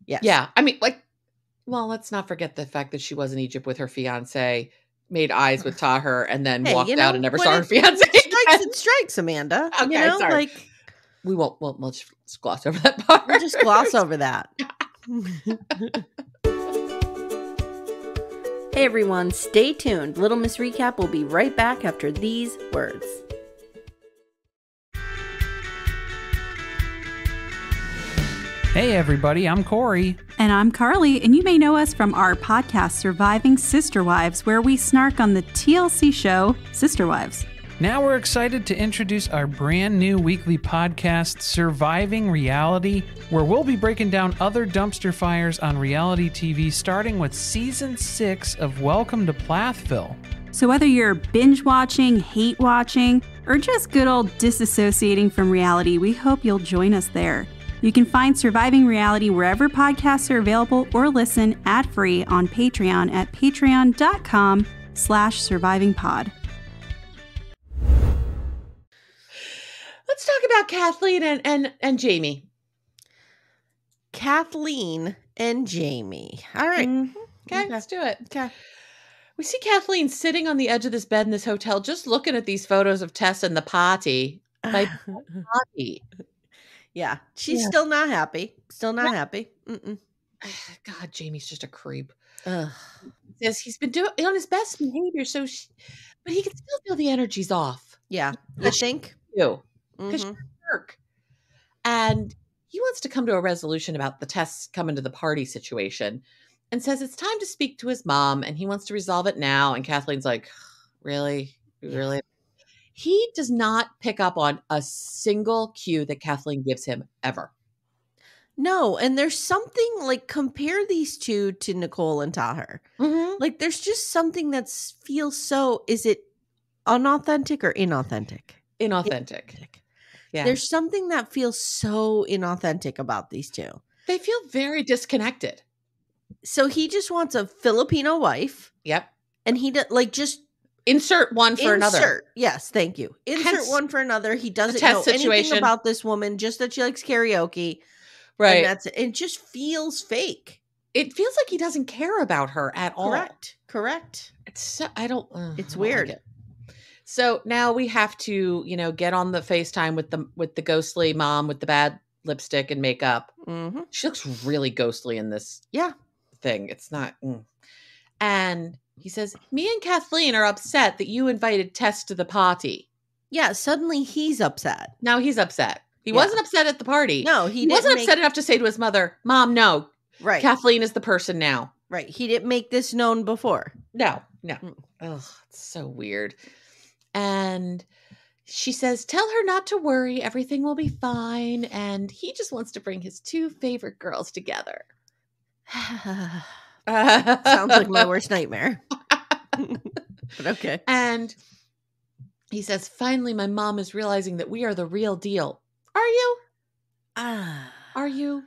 A: Yes.
B: Yeah. I mean, like, well, let's not forget the fact that she was in Egypt with her fiance, made eyes with Taher, and then walked out and never saw her fiance.
A: It strikes, Amanda.
B: Okay, sorry. Like, we won't. We'll just gloss over that part.
A: We'll just gloss over that. Hey everyone, stay tuned. Little Miss Recap will be right back after these words.
C: Hey everybody, I'm Corey.
D: And I'm Carly, and you may know us from our podcast, Surviving Sister Wives, where we snark on the TLC show, Sister Wives.
C: Now we're excited to introduce our brand new weekly podcast, Surviving Reality, where we'll be breaking down other dumpster fires on reality TV, starting with Season 6 of Welcome to Plathville.
D: So whether you're binge watching, hate watching, or just good old disassociating from reality, we hope you'll join us there. You can find Surviving Reality wherever podcasts are available or listen ad-free on Patreon at patreon.com/survivingpod.
B: Let's talk about Kathleen and Jamie.
A: Kathleen and Jamie. All right.
B: Mm-hmm. Okay, let's do it.
A: Okay.
B: We see Kathleen sitting on the edge of this bed in this hotel, just looking at these photos of Tess and the party. Like, party.
A: Yeah. She's still not happy. Still not happy. Mm-mm.
B: God, Jamie's just a creep.
A: Ugh.
B: Yes, he's been doing on his best behavior, but he can still feel the energy's off.
A: Yeah. You think?
B: You. Because she's at work. And he wants to come to a resolution about the Tess coming to the party situation and says it's time to speak to his mom and he wants to resolve it now. And Kathleen's like, really? Really? He does not pick up on a single cue that Kathleen gives him ever.
A: No. And there's something like, compare these two to Nicole and Taher. Mm-hmm. Like, there's just something that feels so, is it unauthentic or inauthentic?
B: Inauthentic. Yeah.
A: There's something that feels so inauthentic about these two.
B: They feel very disconnected.
A: So he just wants a Filipino wife.
B: Yep.
A: And he just
B: insert one for another.
A: Yes, thank you. Insert one for another. He doesn't know anything about this woman, just that she likes karaoke.
B: Right.
A: And that's it. It just feels fake.
B: It feels like he doesn't care about her at all.
A: Correct.
B: It's so,
A: it's weird.
B: Like it. So now we have to, get on the FaceTime with the ghostly mom with the bad lipstick and makeup. Mm-hmm. She looks really ghostly in this thing. It's not. And he says, me and Kathleen are upset that you invited Tess to the party.
A: Yeah, suddenly he's upset.
B: Now he's upset. He wasn't upset at the party.
A: No, he
B: wasn't upset enough to say to his mother, Mom, no.
A: Right.
B: Kathleen is the person now.
A: Right. He didn't make this known before.
B: No. Ugh, it's so weird. And she says, tell her not to worry. Everything will be fine. And he just wants to bring his 2 favorite girls together.
A: Sounds like my worst nightmare. But okay.
B: And he says, finally, my mom is realizing that we are the real deal. Are you? Are you?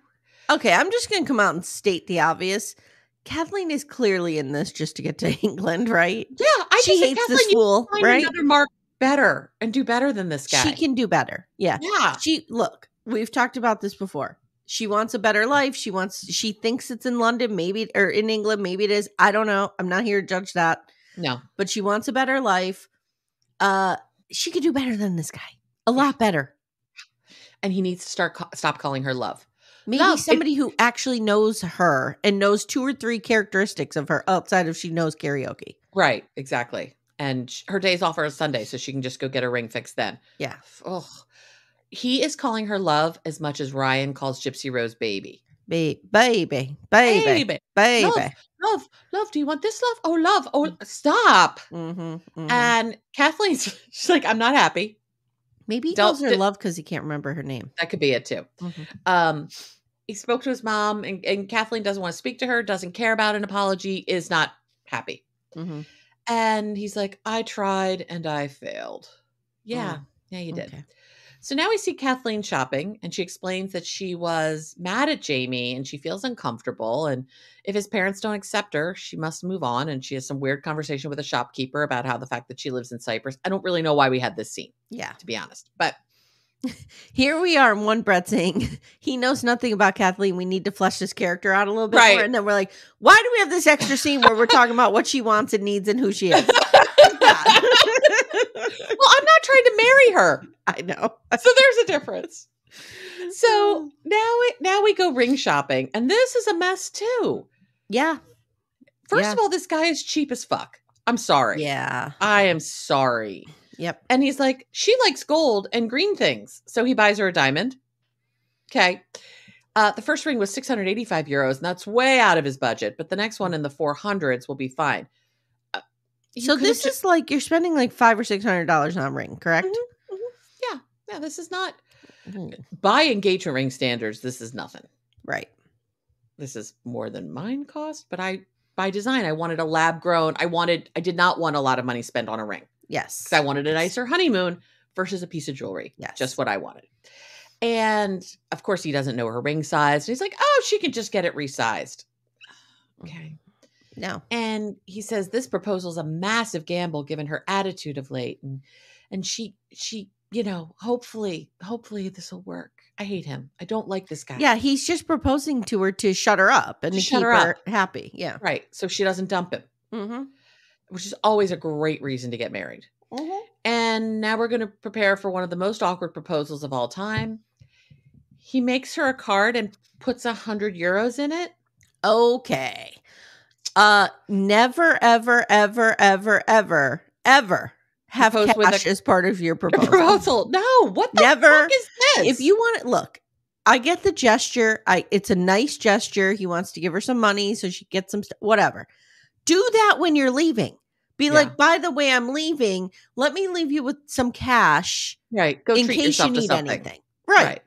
A: Okay, I'm just going to come out and state the obvious. Kathleen is clearly in this just to get to England, right?
B: Yeah,
A: she hates this fool, right?
B: Another Mark better and do better than this guy.
A: She can do better. Yeah.
B: Yeah.
A: Look, we've talked about this before. She wants a better life. She thinks it's in London, maybe, or in England. Maybe it is. I don't know. I'm not here to judge that.
B: No.
A: But she wants a better life. She could do better than this guy. A lot better.
B: And he needs to stop calling her love.
A: Maybe somebody who actually knows her and knows 2 or 3 characteristics of her outside of she knows karaoke.
B: Right. Exactly. And her day's off are a Sunday, so she can just go get her ring fixed then.
A: Yeah.
B: Oh, he is calling her love as much as Ryan calls Gypsy Rose baby.
A: Baby.
B: Love. Do you want this love? Oh, love. Oh, stop. And Kathleen's, she's like, I'm not happy.
A: Maybe he calls her love because he can't remember her name.
B: That could be it too. He spoke to his mom, and Kathleen doesn't want to speak to her, doesn't care about an apology, is not happy. And he's like, I tried and I failed. Yeah. Yeah, you did.
A: Okay.
B: So now we see Kathleen shopping, and she explains that she was mad at Jamie and she feels uncomfortable. And if his parents don't accept her, she must move on. And she has some weird conversation with a shopkeeper about how the fact that she lives in Cyprus. I don't really know why we had this scene.
A: Yeah.
B: To be honest. But
A: here we are in one Brett saying he knows nothing about Kathleen. We need to flesh this character out a little bit more. And then we're like, why do we have this extra scene where we're talking about what she wants and needs and who she is?
B: Well, I'm not trying to marry her.
A: I know.
B: So there's a difference. So now we go ring shopping, and this is a mess too.
A: Yeah.
B: First of all, this guy is cheap as fuck. I'm sorry.
A: Yeah.
B: I am sorry.
A: Yep.
B: And he's like, she likes gold and green things. So he buys her a diamond. Okay. The first ring was 685 euros, and that's way out of his budget. But the next one in the 400s will be fine.
A: So this is like you're spending like $500 or $600 on a ring, correct?
B: Yeah. This is not by engagement ring standards. This is nothing.
A: Right.
B: This is more than mine cost. But by design, I wanted a lab grown. I did not want a lot of money spent on a ring.
A: Yes.
B: Because I wanted a nicer honeymoon versus a piece of jewelry.
A: Yes.
B: Just what I wanted. And of course, he doesn't know her ring size. And he's like, oh, she can just get it resized. Okay.
A: No.
B: And he says this proposal's a massive gamble given her attitude of late. And she, hopefully this will work. I hate him. I don't like this guy.
A: Yeah, he's just proposing to her to shut her up and to keep her happy. Yeah.
B: Right. So she doesn't dump him. Which is always a great reason to get married. And now we're going to prepare for one of the most awkward proposals of all time. He makes her a card and puts 100 euros in it.
A: Okay. Never, ever, ever, ever, ever, ever have cash as part of your proposal.
B: No, what the fuck is this?
A: If you want it, look, I get the gesture. It's a nice gesture. He wants to give her some money so she gets some stuff, whatever. Do that when you're leaving. Be like, by the way, I'm leaving. Let me leave you with some cash.
B: Right. Go
A: in
B: treat
A: case
B: yourself
A: you
B: to
A: need
B: something.
A: anything. Right.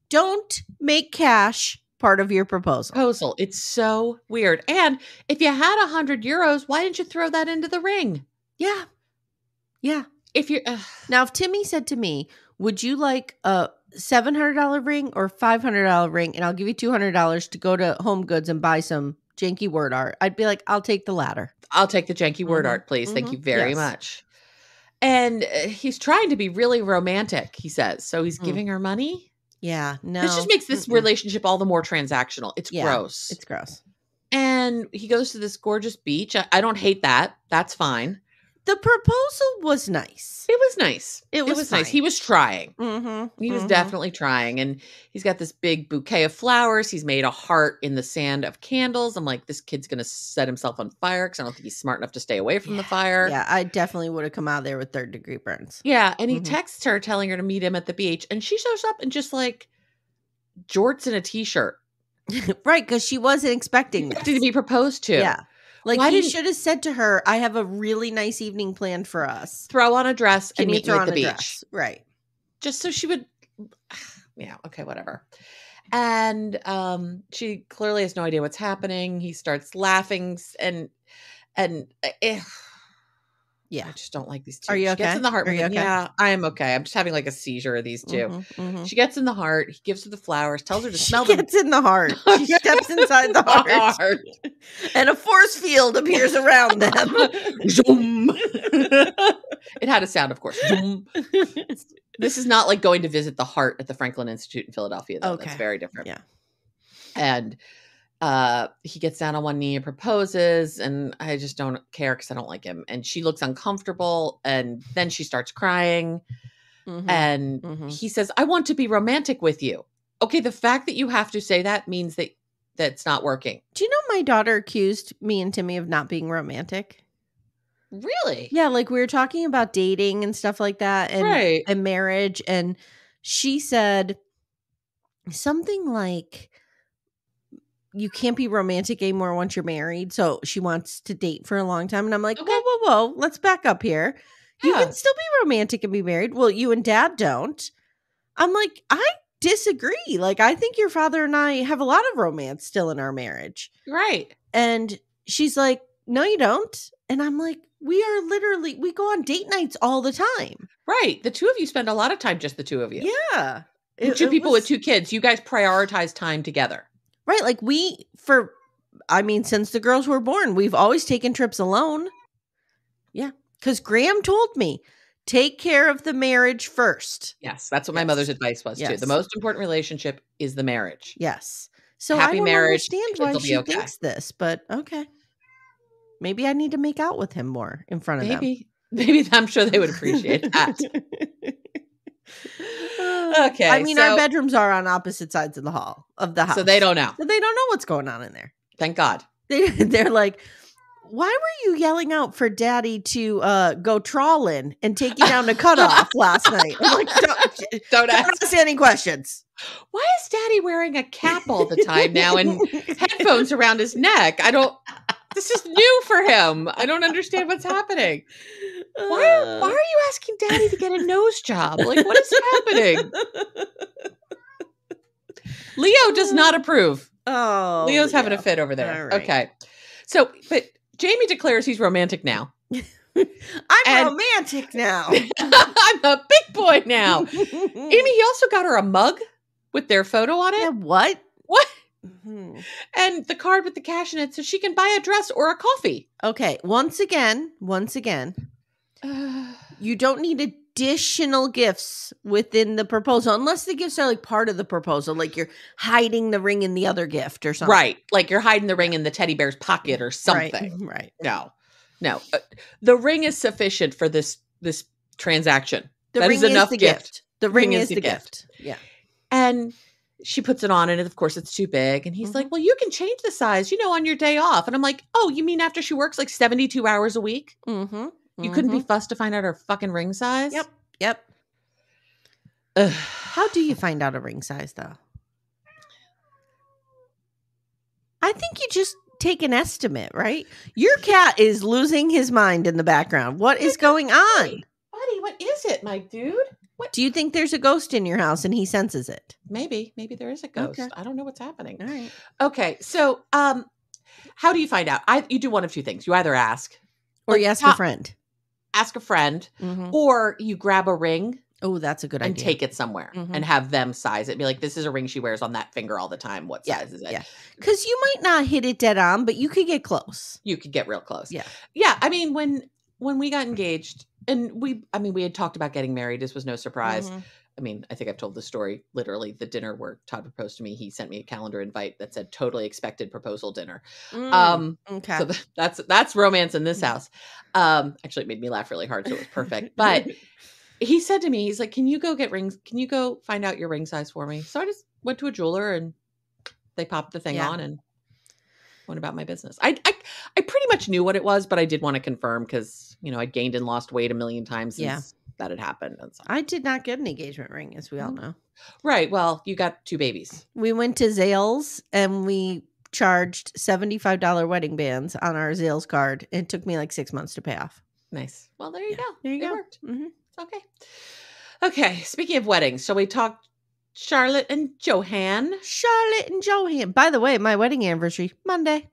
A: Don't make cash part of your proposal.
B: It's so weird. And if you had 100 euros, why didn't you throw that into the ring?
A: Yeah.
B: If you're
A: now, if Timmy said to me, would you like a $700 ring or $500 ring? And I'll give you $200 to go to Home Goods and buy some janky word art. I'd be like, I'll take the latter.
B: I'll take the janky word art, please. Thank you very much. And he's trying to be really romantic, he says. So he's giving her money.
A: Yeah, no.
B: This just makes this relationship all the more transactional. It's gross.
A: It's gross.
B: And he goes to this gorgeous beach. I don't hate that. That's fine.
A: The proposal was nice.
B: It was nice. It was
A: fine.
B: nice. He was trying. He was definitely trying. And he's got this big bouquet of flowers. He's made a heart in the sand of candles. I'm like, this kid's going to set himself on fire because I don't think he's smart enough to stay away from the fire.
A: Yeah, I definitely would have come out there with 3rd-degree burns.
B: Yeah. And he texts her telling her to meet him at the beach. And she shows up in just like jorts and a t-shirt.
A: Right, because she wasn't expecting this.
B: To be proposed to.
A: Yeah. Like, he should have said to her, I have a really nice evening planned for us.
B: Throw on a dress and meet you at the beach.
A: Dress? Right.
B: Just so she would, yeah, okay, whatever. And she clearly has no idea what's happening. He starts laughing and yeah, I just don't like these two.
A: Are you okay?
B: She gets in the heart.
A: Are you okay?
B: Yeah, I am okay. I'm just having like a seizure of these two. She gets in the heart. He gives her the flowers, tells her to smell them.
A: She gets in the heart. She steps inside the heart. And a force field appears around them.
B: Zoom. It had a sound, of course. This is not like going to visit the heart at the Franklin Institute in Philadelphia, though.
A: Okay.
B: That's very different.
A: Yeah.
B: And he gets down on one knee and proposes, and I just don't care because I don't like him. And she looks uncomfortable, and then she starts crying. And he says, I want to be romantic with you. Okay, the fact that you have to say that means that that's not working.
A: Do you know my daughter accused me and Timmy of not being romantic?
B: Really?
A: Yeah, like we were talking about dating and stuff like that and marriage, and she said something like you can't be romantic anymore once you're married. So she wants to date for a long time. And I'm like, whoa, let's back up here. You can still be romantic and be married. Well, you and Dad don't. I'm like, I disagree. Like, I think your father and I have a lot of romance still in our marriage.
B: Right.
A: And she's like, no, you don't. And I'm like, we go on date nights all the time.
B: Right. The two of you spend a lot of time, just the two of you.
A: Yeah.
B: Two people with two kids. You guys prioritize time together.
A: Right. Like since the girls were born, we've always taken trips alone. Yeah. Because Graham told me, take care of the marriage first.
B: Yes. That's what my mother's advice was too. The most important relationship is the marriage.
A: Yes. So
B: Happy
A: I don't
B: marriage,
A: understand why she thinks this, but okay. Maybe I need to make out with him more in front of them.
B: Maybe I'm sure they would appreciate that. Okay.
A: I mean, our bedrooms are on opposite sides of the house.
B: So they don't know.
A: So they don't know what's going on in there.
B: Thank God.
A: They're like, why were you yelling out for Daddy to go trawling and take you down to Cutoff last night? I'm like, don't ask any questions.
B: Why is Daddy wearing a cap all the time now and headphones around his neck? This is new for him. I don't understand what's happening. Why are you asking Daddy to get a nose job? Like, what is happening? Leo does not approve.
A: Oh,
B: Leo's having a fit over there. Right. Okay. So, but Jamie declares he's romantic now.
A: I'm romantic now.
B: I'm a big boy now. Amy, he also got her a mug with their photo on it.
A: Yeah, what?
B: Mm-hmm. And the card with the cash in it so she can buy a dress or a coffee.
A: Okay. Once again, you don't need additional gifts within the proposal unless the gifts are like part of the proposal, like you're hiding the ring in the other gift or something. Right.
B: Like you're hiding the ring in the teddy bear's pocket or something.
A: Right.
B: No. The ring is sufficient for this transaction.
A: That is enough gift. The ring is the gift. Yeah.
B: And she puts it on and of course it's too big. And he's like, well, you can change the size, on your day off. And I'm like, oh, you mean after she works like 72 hours a week?
A: Mm-hmm.
B: You couldn't be fussed to find out her fucking ring size?
A: Yep. Ugh. How do you find out a ring size though? I think you just take an estimate, right? Your cat is losing his mind in the background. What is going on?
B: Buddy, what is it, my dude? What?
A: Do you think there's a ghost in your house and he senses it?
B: Maybe there is a ghost.
A: Okay.
B: I don't know what's happening.
A: All right.
B: Okay. So, how do you find out? You do one of two things. You either ask.
A: Or you ask a friend.
B: Ask a friend. Or you grab a ring.
A: Oh, that's a good idea.
B: And take it somewhere and have them size it. Be like, this is a ring she wears on that finger all the time. What size is it?
A: Yeah. Because you might not hit it dead on, but you could get close.
B: You could get real close.
A: Yeah.
B: Yeah. I mean, when we got engaged and we had talked about getting married. This was no surprise. I mean, I think I've told the story, literally the dinner where Todd proposed to me. He sent me a calendar invite that said totally expected proposal dinner.
A: Okay.
B: So that's romance in this house. Actually it made me laugh really hard. So it was perfect. But he said to me, he's like, can you go get rings? Can you go find out your ring size for me? So I just went to a jeweler and they popped the thing on and went about my business. I pretty much knew what it was, but I did want to confirm because, I gained and lost weight a million times since that had happened. And so.
A: I did not get an engagement ring, as we all know.
B: Right. Well, you got 2 babies.
A: We went to Zales and we charged $75 wedding bands on our Zales card. It took me like 6 months to pay off.
B: Nice. Well, there you go.
A: There you go.
B: It worked. Okay. Speaking of weddings, shall we talk Charlotte and Johan?
A: By the way, my wedding anniversary, Monday.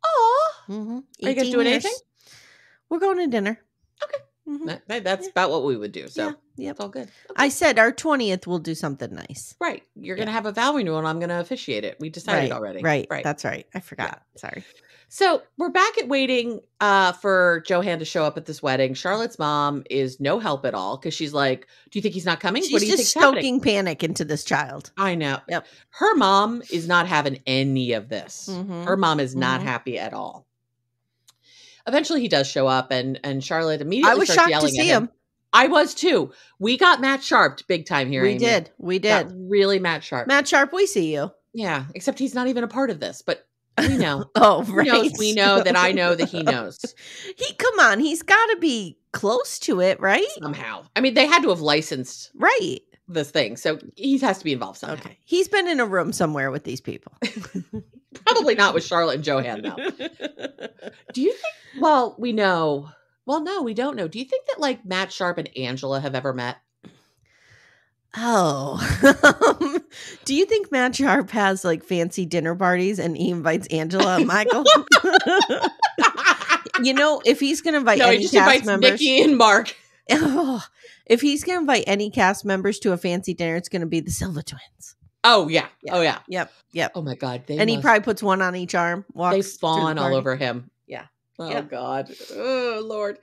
B: Oh.
A: Are
B: you guys doing anything?
A: We're going to dinner.
B: Okay. That's about what we would do. So it's all good. Okay.
A: I said our 20th we'll do something nice.
B: Right. You're going to have a vow renewal and I'm going to officiate it. We decided already.
A: Right. That's right. I forgot.
B: Yeah.
A: Sorry.
B: So we're back at waiting for Johan to show up at this wedding. Charlotte's mom is no help at all because she's like, do you think he's not coming?
A: She's
B: What do you
A: just
B: think's happening?
A: stoking panic into this child.
B: I know.
A: Yep.
B: Her mom is not having any of this.
A: Mhm.
B: Her mom is not
A: Mhm.
B: happy at all. Eventually he does show up and Charlotte immediately
A: I was
B: starts
A: shocked to
B: yelling
A: see
B: at him.
A: him.
B: I was too. We got Matt Sharped big time here.
A: We
B: Amy.
A: did. We
B: Got
A: did.
B: really Matt Sharp.
A: Matt Sharp, we see you.
B: Yeah, except he's not even a part of this, but we know.
A: Oh,
B: He
A: right.
B: knows we know that I know that he knows
A: Come on. He's got to be close to it, right?
B: somehow. I mean, they had to have licensed
A: Right.
B: this thing, so he has to be involved somehow.
A: Okay. He's been in a room somewhere with these people.
B: Probably not with Charlotte and Johan, though. Do you think, well, we know. Well, no, we don't know. Do you think that like Matt Sharp and Angela have ever met?
A: Oh. Do you think Matt Sharp has like fancy dinner parties and he invites Angela and Michael? You know, if he's going to invite
B: No, he
A: any
B: just
A: cast
B: invites
A: members.
B: Nikki and Mark.
A: If he's going to invite any cast members to a fancy dinner, it's going to be the Silva twins.
B: Oh, yeah.
A: Yeah.
B: Oh, yeah.
A: Yep.
B: Oh, my God.
A: And he probably puts one on each arm.
B: they
A: Walks
B: fawn all over him.
A: Yeah.
B: Oh,
A: Yeah.
B: God. Oh, Lord.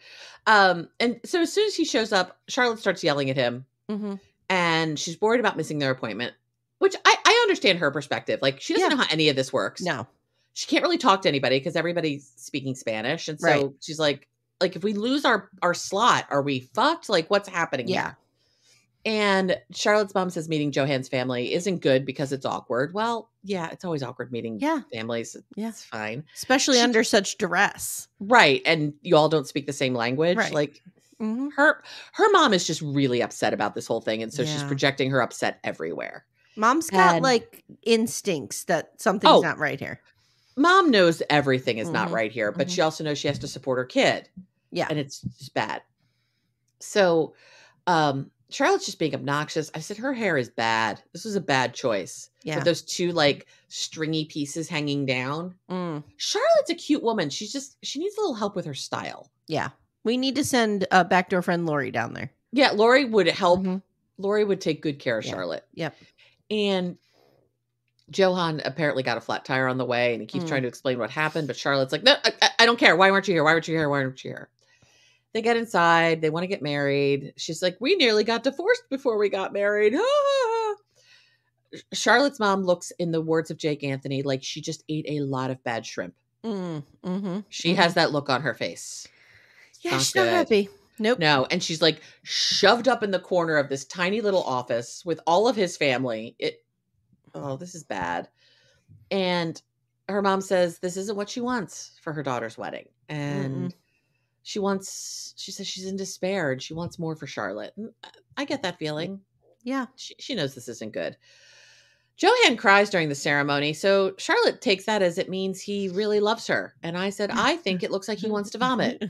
B: And so as soon as he shows up, Charlotte starts yelling at him.
A: Mm-hmm.
B: And she's worried about missing their appointment, which I understand her perspective. Like, she doesn't know how any of this works.
A: No.
B: She can't really talk to anybody because everybody's speaking Spanish. And so
A: Right.
B: she's like, if we lose our slot, are we fucked? Like, what's happening
A: Yeah.
B: here? And Charlotte's mom says meeting Johan's family isn't good because it's awkward. Well, yeah, it's always awkward meeting families.
A: Yeah.
B: It's fine.
A: Especially under such duress.
B: Right. And you all don't speak the same language.
A: Right.
B: Like,
A: Mm-hmm.
B: her mom is just really upset about this whole thing. And so she's
A: Yeah.
B: projecting her upset everywhere.
A: Mom's got
B: And-
A: like instincts that something's not right here.
B: Mom knows everything is not
A: Mhm.
B: right here, but she also knows she has to support her kid.
A: Yeah.
B: And it's just bad. So Charlotte's just being obnoxious. I said her hair is bad. This was a bad choice.
A: Yeah.
B: With those two like stringy pieces hanging down.
A: Mm.
B: Charlotte's a cute woman. She needs a little help with her style.
A: Yeah. We need to send a backdoor friend Lori down there.
B: Yeah, Lori would help.
A: Mhm.
B: Lori would take good care of
A: Yeah.
B: Charlotte.
A: Yep.
B: And Johan apparently got a flat tire on the way and he keeps trying to explain what happened. But Charlotte's like, no, I don't care. Why weren't you here? Why weren't you here? Why weren't you here? They get inside. They want to get married. She's like, we nearly got divorced before we got married. Ah. Charlotte's mom looks, in the words of Jake Anthony, like she just ate a lot of bad shrimp.
A: Mm-hmm.
B: She has that look on her face.
A: Yeah,
B: Not
A: she's not
B: good.
A: happy. Nope.
B: No, and she's like shoved up in the corner of this tiny little office with all of his family. This is bad. And her mom says this isn't what she wants for her daughter's wedding. And she says she's in despair and she wants more for Charlotte. And I get that feeling.
A: Yeah.
B: She knows this isn't good. Johan cries during the ceremony, so Charlotte takes that as it means he really loves her. And I said, I think it looks like he wants to vomit.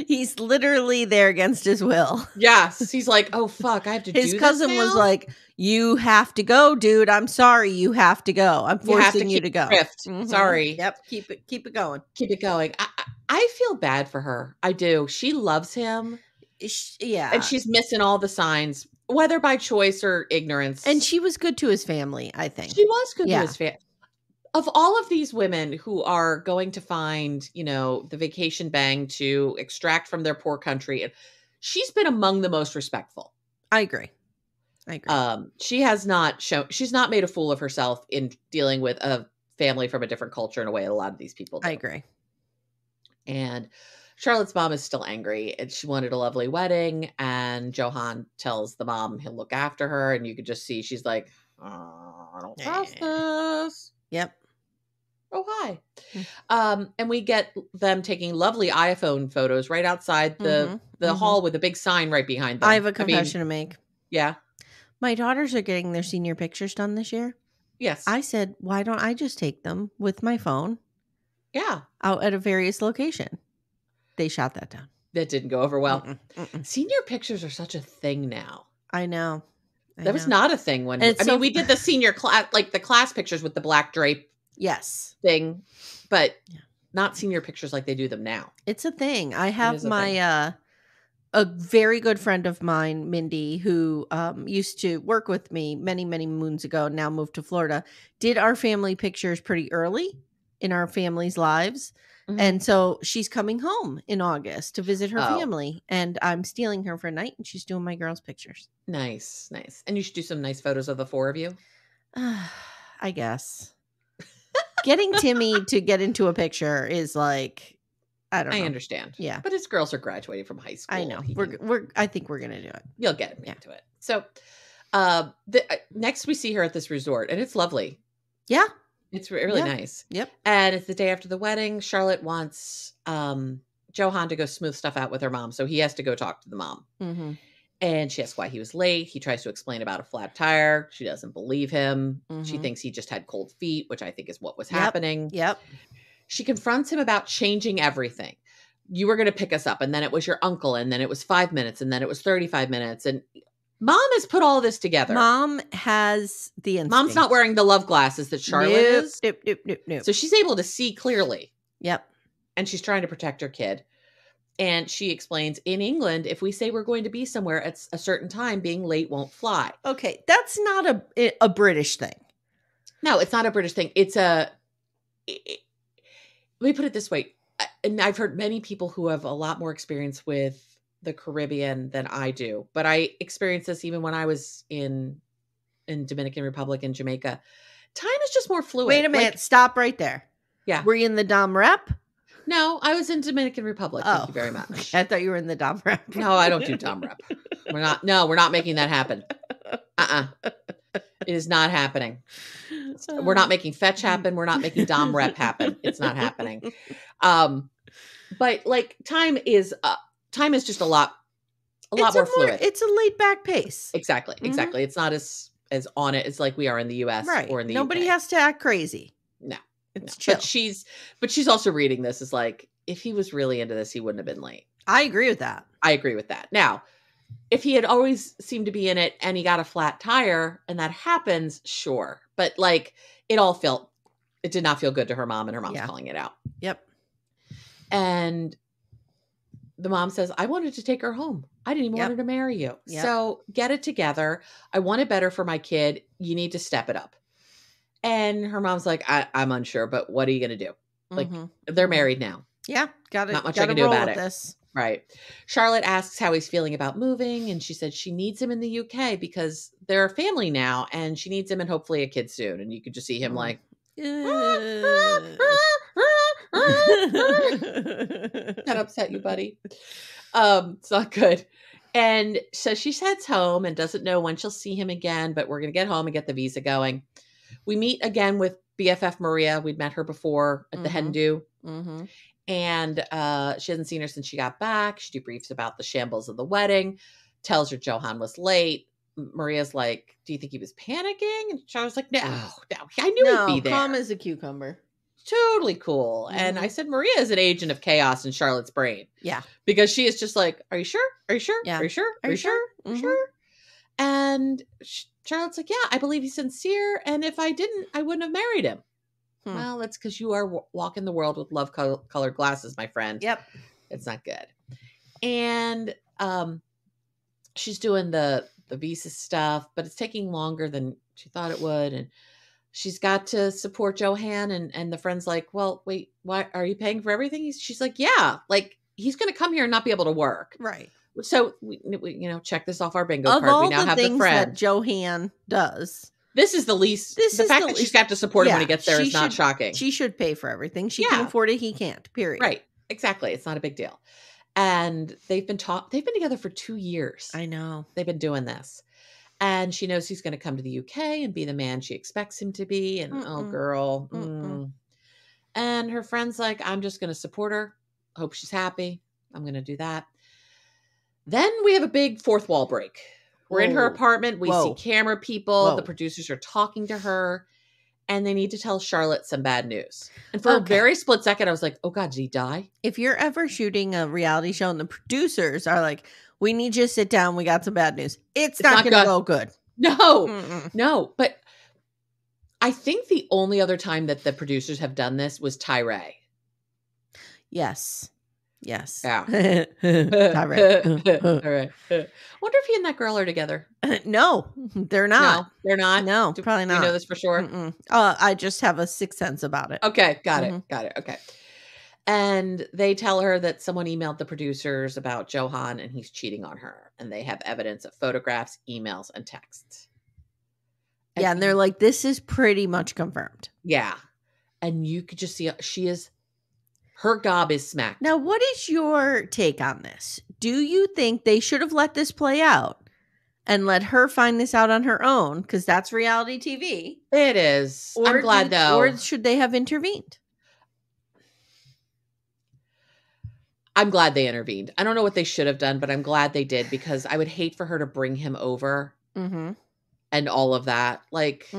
A: He's literally there against his will.
B: Yes. He's like, oh, fuck, I have to do this
A: His cousin
B: now?
A: was like, you have to go, dude. I'm sorry. You have to go. I'm
B: You have to
A: forcing you
B: keep
A: to go.
B: Drift.
A: Mhm.
B: Sorry.
A: Yep. Keep it going.
B: Keep it going. I feel bad for her. I do. She loves him.
A: Yeah.
B: And she's missing all the signs, whether by choice or ignorance.
A: And she was good to his family, I think.
B: She was good
A: Yeah.
B: to his family. Of all of these women who are going to find, the vacation bang to extract from their poor country, she's been among the most respectful.
A: I agree.
B: She has not she's not made a fool of herself in dealing with a family from a different culture in a way a lot of these people do.
A: I agree.
B: And Charlotte's mom is still angry and she wanted a lovely wedding. And Johan tells the mom he'll look after her. And you could just see she's like, oh, I don't trust this.
A: Yep.
B: Oh, hi. And we get them taking lovely iPhone photos right outside the hall with a big sign right behind them.
A: I have a confession to make.
B: Yeah.
A: My daughters are getting their senior pictures done this year.
B: Yes.
A: I said, why don't I just take them with my phone?
B: Yeah.
A: Out at a various location. They shot that down.
B: That didn't go over well. Senior pictures are such a thing now.
A: I know.
B: That was not a thing when we did the senior class, like the class pictures with the black drape.
A: Yes.
B: Thing, but not senior pictures like they do them now.
A: It's a thing. I have my a very good friend of mine, Mindy, who used to work with me many, many moons ago, now moved to Florida, did our family pictures pretty early in our family's lives.
B: Mhm.
A: And so she's coming home in August to visit her
B: Oh.
A: family. And I'm stealing her for a night and she's doing my girls' pictures.
B: Nice. And you should do some nice photos of the four of you.
A: I guess. Getting Timmy to get into a picture is like, I don't know.
B: I understand.
A: Yeah.
B: But his girls are graduating from high school.
A: I know.
B: He
A: I think we're gonna do it.
B: You'll get him
A: Yeah.
B: into it. So next we see her at this resort, and it's lovely.
A: Yeah.
B: It's really
A: Yeah.
B: nice.
A: Yep.
B: And it's the day after the wedding. Charlotte wants Johan to go smooth stuff out with her mom, so he has to go talk to the mom.
A: Mm-hmm.
B: And she asks why he was late. He tries to explain about a flat tire. She doesn't believe him. She
A: Mhm.
B: thinks he just had cold feet, which I think is what was
A: Yep.
B: happening.
A: Yep.
B: She confronts him about changing everything. You were going to pick us up, and then it was your uncle, and then it was 5 minutes, and then it was 35 minutes. And mom has put all this together.
A: Mom has the instinct.
B: Mom's not wearing the love glasses that Charlotte is.
A: Nope.
B: So she's able to see clearly.
A: Yep.
B: And she's trying to protect her kid. And she explains, in England, if we say we're going to be somewhere at a certain time, being late won't fly.
A: Okay, that's not a British thing.
B: No, it's not a British thing. Let me put it this way. And I've heard many people who have a lot more experience with the Caribbean than I do. But I experienced this even when I was in Dominican Republic and Jamaica. Time is just more fluid.
A: Wait a minute. Stop right there.
B: Yeah.
A: Were you in the Dom Rep?
B: No, I was in Dominican Republic. Thank you very much.
A: I thought you were in the Dom Rep.
B: No, I don't do Dom Rep. We're not making that happen. It is not happening. We're not making fetch happen. We're not making Dom Rep happen. It's not happening. But like time is just a lot more fluid.
A: It's a laid back pace.
B: Exactly. It's not as on it as like we are in the US or in the
A: Nobody
B: UK.
A: has to act crazy.
B: No.
A: It's chill.
B: But she's also reading this as like, if he was really into this, he wouldn't have been late.
A: I agree with that.
B: I agree with that. Now, if he had always seemed to be in it and he got a flat tire and that happens, sure. But like it did not feel good to her mom, and her mom's calling it out.
A: Yep.
B: And the mom says, I wanted to take her home. I didn't even want her to marry you.
A: Yep.
B: So get it together. I want it better for my kid. You need to step it up. And her mom's like, I'm unsure, but what are you going to do? Like, they're married now.
A: Yeah.
B: Not much I can do about it.
A: This.
B: Right. Charlotte asks how he's feeling about moving. And she said she needs him in the UK because they're a family now and she needs him and hopefully a kid soon. And you could just see him like, that upset you, buddy. It's not good. And so she heads home and doesn't know when she'll see him again, but we're going to get home and get the visa going. We meet again with BFF Maria. We'd met her before at the hen do. And she hasn't seen her since she got back. She debriefs about the shambles of the wedding, tells her Johan was late. Maria's like, do you think he was panicking? And Charlotte's like, no, I knew he'd be there.
A: Calm as a cucumber.
B: Totally cool. And I said, Maria is an agent of chaos in Charlotte's brain.
A: Yeah.
B: Because she is just like, are you sure? Are you sure?
A: Yeah.
B: Are you sure? Are you sure? Sure? And Charlotte's like, yeah, I believe he's sincere. And if I didn't, I wouldn't have married him. Well, that's because you are walking the world with love colored glasses, my friend.
A: Yep.
B: It's not good. And she's doing the visa stuff, but it's taking longer than she thought it would. And she's got to support Johan. And the friend's like, well, wait, why are you paying for everything? She's like, yeah, like he's going to come here and not be able to work.
A: Right.
B: So we check this off our bingo card.
A: All
B: We now have the friend
A: that Johan does.
B: This is the least. The fact that she's got to support him when he gets there is not shocking.
A: She should pay for everything. She can afford it. He can't. Period.
B: Right. Exactly. It's not a big deal. And they've been together for 2 years.
A: I know.
B: They've been doing this. And she knows he's going to come to the UK and be the man she expects him to be. And oh, girl. And her friend's like, I'm just going to support her. Hope she's happy. I'm going to do that. Then we have a big fourth wall break. We're in her apartment. We see camera people. The producers are talking to her. And they need to tell Charlotte some bad news. And for a very split second, I was like, oh, God, did he die?
A: If you're ever shooting a reality show and the producers are like, we need you to sit down. We got some bad news. It's not going to go good.
B: No. But I think the only other time that the producers have done this was Taher.
A: Yes. Yes.
B: Yeah.
A: All right.
B: All right. Wonder if he and that girl are together.
A: No, they're not.
B: No, they're not.
A: No, probably
B: We
A: not.
B: know this for sure.
A: Mm-mm. I just have a sixth sense about it.
B: Okay, got
A: Mhm.
B: it. Got it. Okay. And they tell her that someone emailed the producers about Johan and he's cheating on her. And they have evidence of photographs, emails, and texts.
A: Yeah, and they're like, this is pretty much confirmed.
B: Yeah. And you could just see her gob is smacked.
A: Now, what is your take on this? Do you think they should have let this play out and let her find this out on her own? Because that's reality TV.
B: It is. I'm glad though.
A: Or should they have intervened?
B: I'm glad they intervened. I don't know what they should have done, but I'm glad they did because I would hate for her to bring him over and all of that. Like,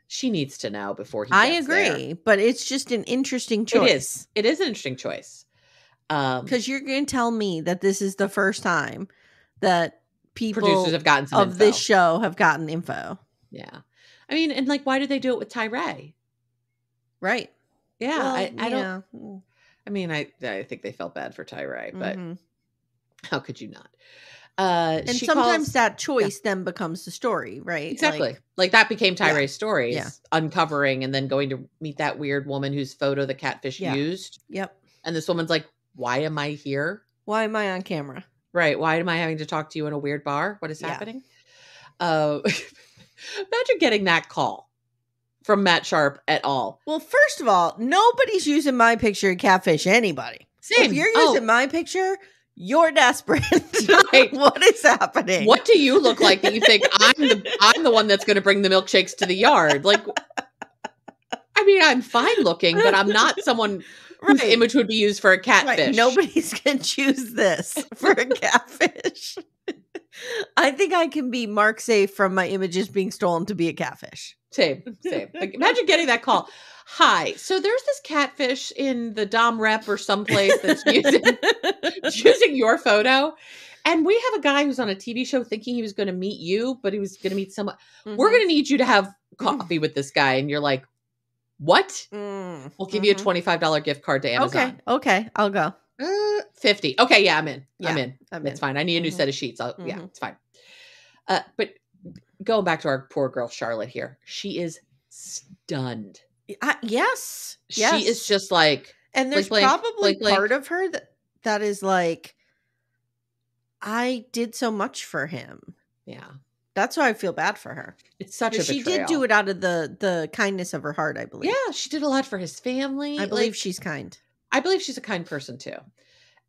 B: she needs to know before he gets
A: I agree,
B: there.
A: but it's just an interesting choice.
B: It is an interesting choice.
A: Because you're going to tell me that this is the first time that people
B: producers have gotten some
A: of this show have gotten info.
B: Yeah. I mean, and like, why did they do it with Taher?
A: Right.
B: Yeah.
A: Well,
B: I don't. I mean, I think they felt bad for Taher, but how could you not?
A: And sometimes that choice then becomes the story, right?
B: Exactly. Like that became Taher's stories,
A: Yeah.
B: uncovering and then going to meet that weird woman whose photo the catfish used.
A: Yep.
B: And this woman's like, why am I here?
A: Why am I on camera?
B: Right. Why am I having to talk to you in a weird bar? What is happening? Imagine getting that call from Matt Sharp at all.
A: Well, first of all, nobody's using my picture to catfish anybody.
B: Same.
A: If you're using my picture, you're desperate.
B: Right.
A: What is happening?
B: What do you look like that you think I'm the one that's going to bring the milkshakes to the yard? Like, I mean, I'm fine looking, but I'm not someone whose image would be used for a catfish.
A: Right. Nobody's going to choose this for a catfish. I think I can be mark safe from my images being stolen to be a catfish.
B: Same. Like, imagine getting that call. Hi. So there's this catfish in the Dom Rep or someplace that's using your photo. And we have a guy who's on a TV show thinking he was going to meet you, but he was going to meet someone. We're going to need you to have coffee with this guy. And you're like, what? We'll give you a $25 gift card to Amazon.
A: Okay. I'll go.
B: 50. Okay. Yeah, I'm in.
A: Yeah,
B: I'm in. It's fine. I need a new set of sheets. Yeah, it's fine. But going back to our poor girl, Charlotte here, she is stunned.
A: Yes.
B: She is just like,
A: and there's probably part of her that is like, I did so much for him.
B: Yeah.
A: That's why I feel bad for her.
B: It's such a betrayal.
A: She did do it out of the kindness of her heart, I believe.
B: Yeah, she did a lot for his family.
A: I believe she's kind.
B: I believe she's a kind person too.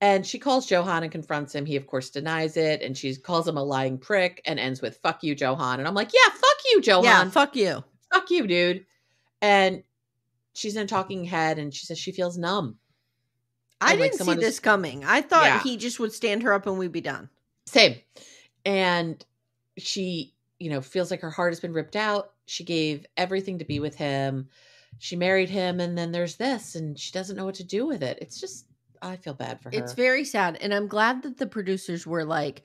B: And she calls Johan and confronts him. He, of course, denies it. And she calls him a lying prick and ends with, fuck you, Johan. And I'm like, yeah, fuck you, Johan.
A: Yeah, fuck you.
B: Fuck you, dude. And she's in a talking head and she says she feels numb.
A: I didn't see this coming. I thought he just would stand her up and we'd be done.
B: Same. And she, feels like her heart has been ripped out. She gave everything to be with him. She married him. And then there's this and she doesn't know what to do with it. It's just, I feel bad for her.
A: It's very sad. And I'm glad that the producers were like,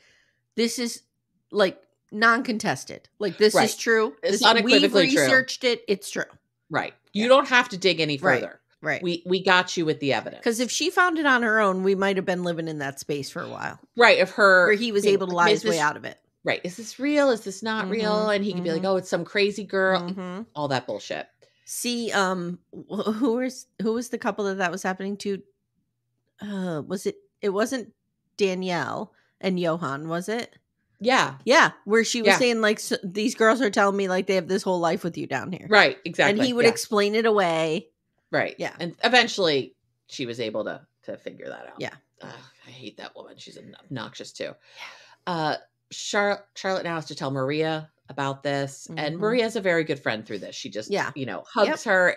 A: this is like non-contested. Like this is true.
B: It's unequivocally
A: true. We researched it. It's true.
B: Right. You don't have to dig any further.
A: Right.
B: We got you with the evidence.
A: Because if she found it on her own, we might have been living in that space for a while.
B: Right. Of her.
A: Where he was able to lie his way out of it.
B: Right. Is this real? Is this not real? And he could be like, oh, it's some crazy girl. All that bullshit.
A: See, who was the couple that was happening to? It wasn't Danielle and Johan, was it?
B: Yeah.
A: Yeah. Where she was saying like, so, these girls are telling me like they have this whole life with you down here.
B: Right. Exactly.
A: And he would explain it away.
B: Right.
A: Yeah.
B: And eventually she was able to figure that out.
A: Yeah.
B: I hate that woman. She's obnoxious too. Charlotte now has to tell Maria about this. And Maria's a very good friend through this. She just, hugs her.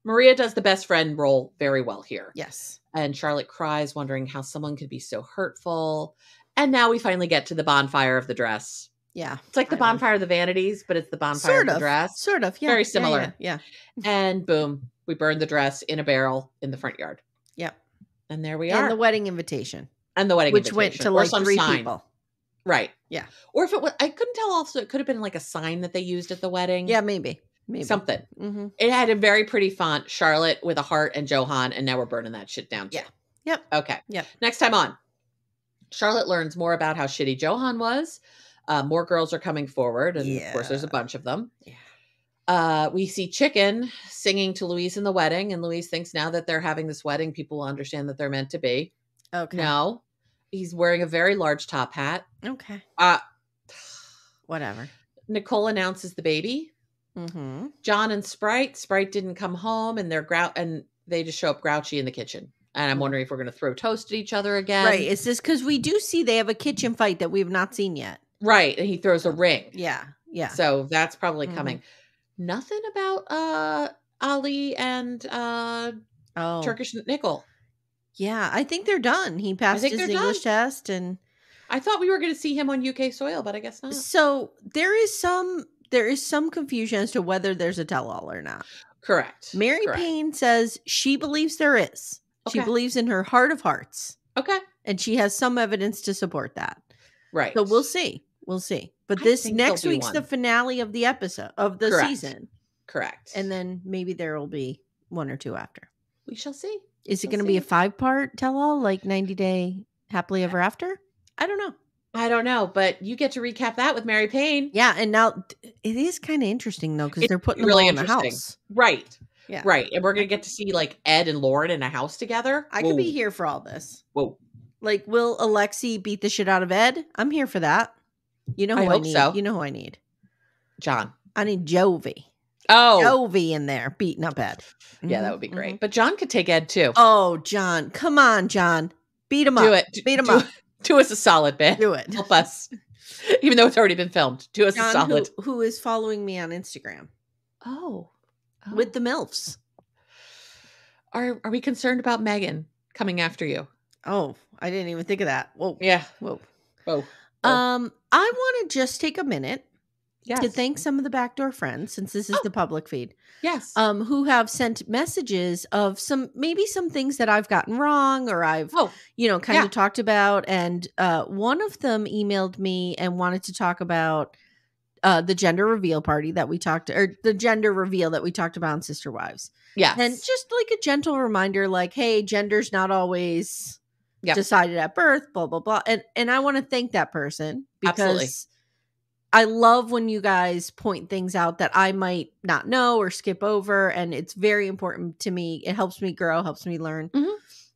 B: Maria does the best friend role very well here.
A: Yes.
B: And Charlotte cries, wondering how someone could be so hurtful. And now we finally get to the bonfire of the dress.
A: Yeah.
B: It's like the bonfire of the vanities, but it's the bonfire of the dress.
A: Sort of. Yeah.
B: Very similar.
A: Yeah.
B: And boom, we burned the dress in a barrel in the front yard.
A: Yep.
B: And there we are.
A: And the wedding invitation.
B: Which
A: went to like 3
B: sign.
A: people.
B: Right.
A: Yeah.
B: Or if it was, I couldn't tell also, it could have been like a sign that they used at the wedding.
A: Yeah, maybe.
B: Something. It had a very pretty font, Charlotte with a heart and Johan, and now we're burning that shit down too.
A: Yeah. Yep.
B: Okay.
A: Yep.
B: Next time on, Charlotte learns more about how shitty Johan was. More girls are coming forward, and of course, there's a bunch of them.
A: Yeah.
B: We see Chicken singing to Louise in the wedding, and Louise thinks now that they're having this wedding, people will understand that they're meant to be.
A: Okay.
B: No, he's wearing a very large top hat.
A: Okay. Whatever.
B: Nicole announces the baby.
A: Mm-hmm.
B: John and Sprite. Sprite didn't come home, and they just show up grouchy in the kitchen. And I'm wondering if we're going to throw toast at each other again.
A: Right. Is this because we do see they have a kitchen fight that we've not seen yet?
B: Right. And he throws a ring.
A: Yeah. Yeah.
B: So that's probably coming. Nothing about Ali and Turkish Nickel.
A: Yeah. I think they're done. He passed his English test, and
B: I thought we were going to see him on UK soil, but I guess not.
A: So there is some confusion as to whether there's a tell-all or not.
B: Correct.
A: Mary Payne says she believes there is. She believes in her heart of hearts.
B: Okay.
A: And she has some evidence to support that.
B: Right.
A: So we'll see. We'll see. But this next week's the finale of the episode of the season.
B: Correct.
A: And then maybe there will be one or two after.
B: We shall see.
A: Is it going to be a 5-part tell-all like 90 Day Happily Ever After? I don't know. But you get to recap that with Mary Payne. Yeah. And now it is kind of interesting though, because they're putting them
B: really
A: all in the house.
B: Right.
A: Yeah.
B: Right. And we're going to get to see like Ed and Lauren in a house together.
A: I could be here for all this.
B: Whoa.
A: Like, will Alexi beat the shit out of Ed? I'm here for that. You know who I need?
B: So.
A: You know who I need?
B: John.
A: I need Jovi.
B: Oh.
A: Jovi in there beating up Ed.
B: Yeah, that would be great. But John could take Ed too.
A: Oh, John. Come on, John. Beat him up.
B: Do it.
A: Beat him up.
B: Do us a solid, bit.
A: Do it.
B: Help us. Even though it's already been filmed. Do us
A: John,
B: a solid.
A: Who is following me on Instagram.
B: Oh.
A: With the MILFs.
B: Are we concerned about Megan coming after you?
A: Oh, I didn't even think of that. Whoa.
B: Yeah.
A: Whoa.
B: I
A: want to just take a minute to thank some of the backdoor friends, since this is the public feed.
B: Yes.
A: Who have sent messages of some things that I've gotten wrong or I've, kind of talked about. And one of them emailed me and wanted to talk about the gender reveal party that we talked, or the gender reveal that we talked about in Sister Wives.
B: Yes.
A: And just like a gentle reminder, like, hey, gender's not always decided at birth, blah, blah, blah. And I want to thank that person because
B: Absolutely.
A: I love when you guys point things out that I might not know or skip over. And it's very important to me. It helps me grow, helps me learn.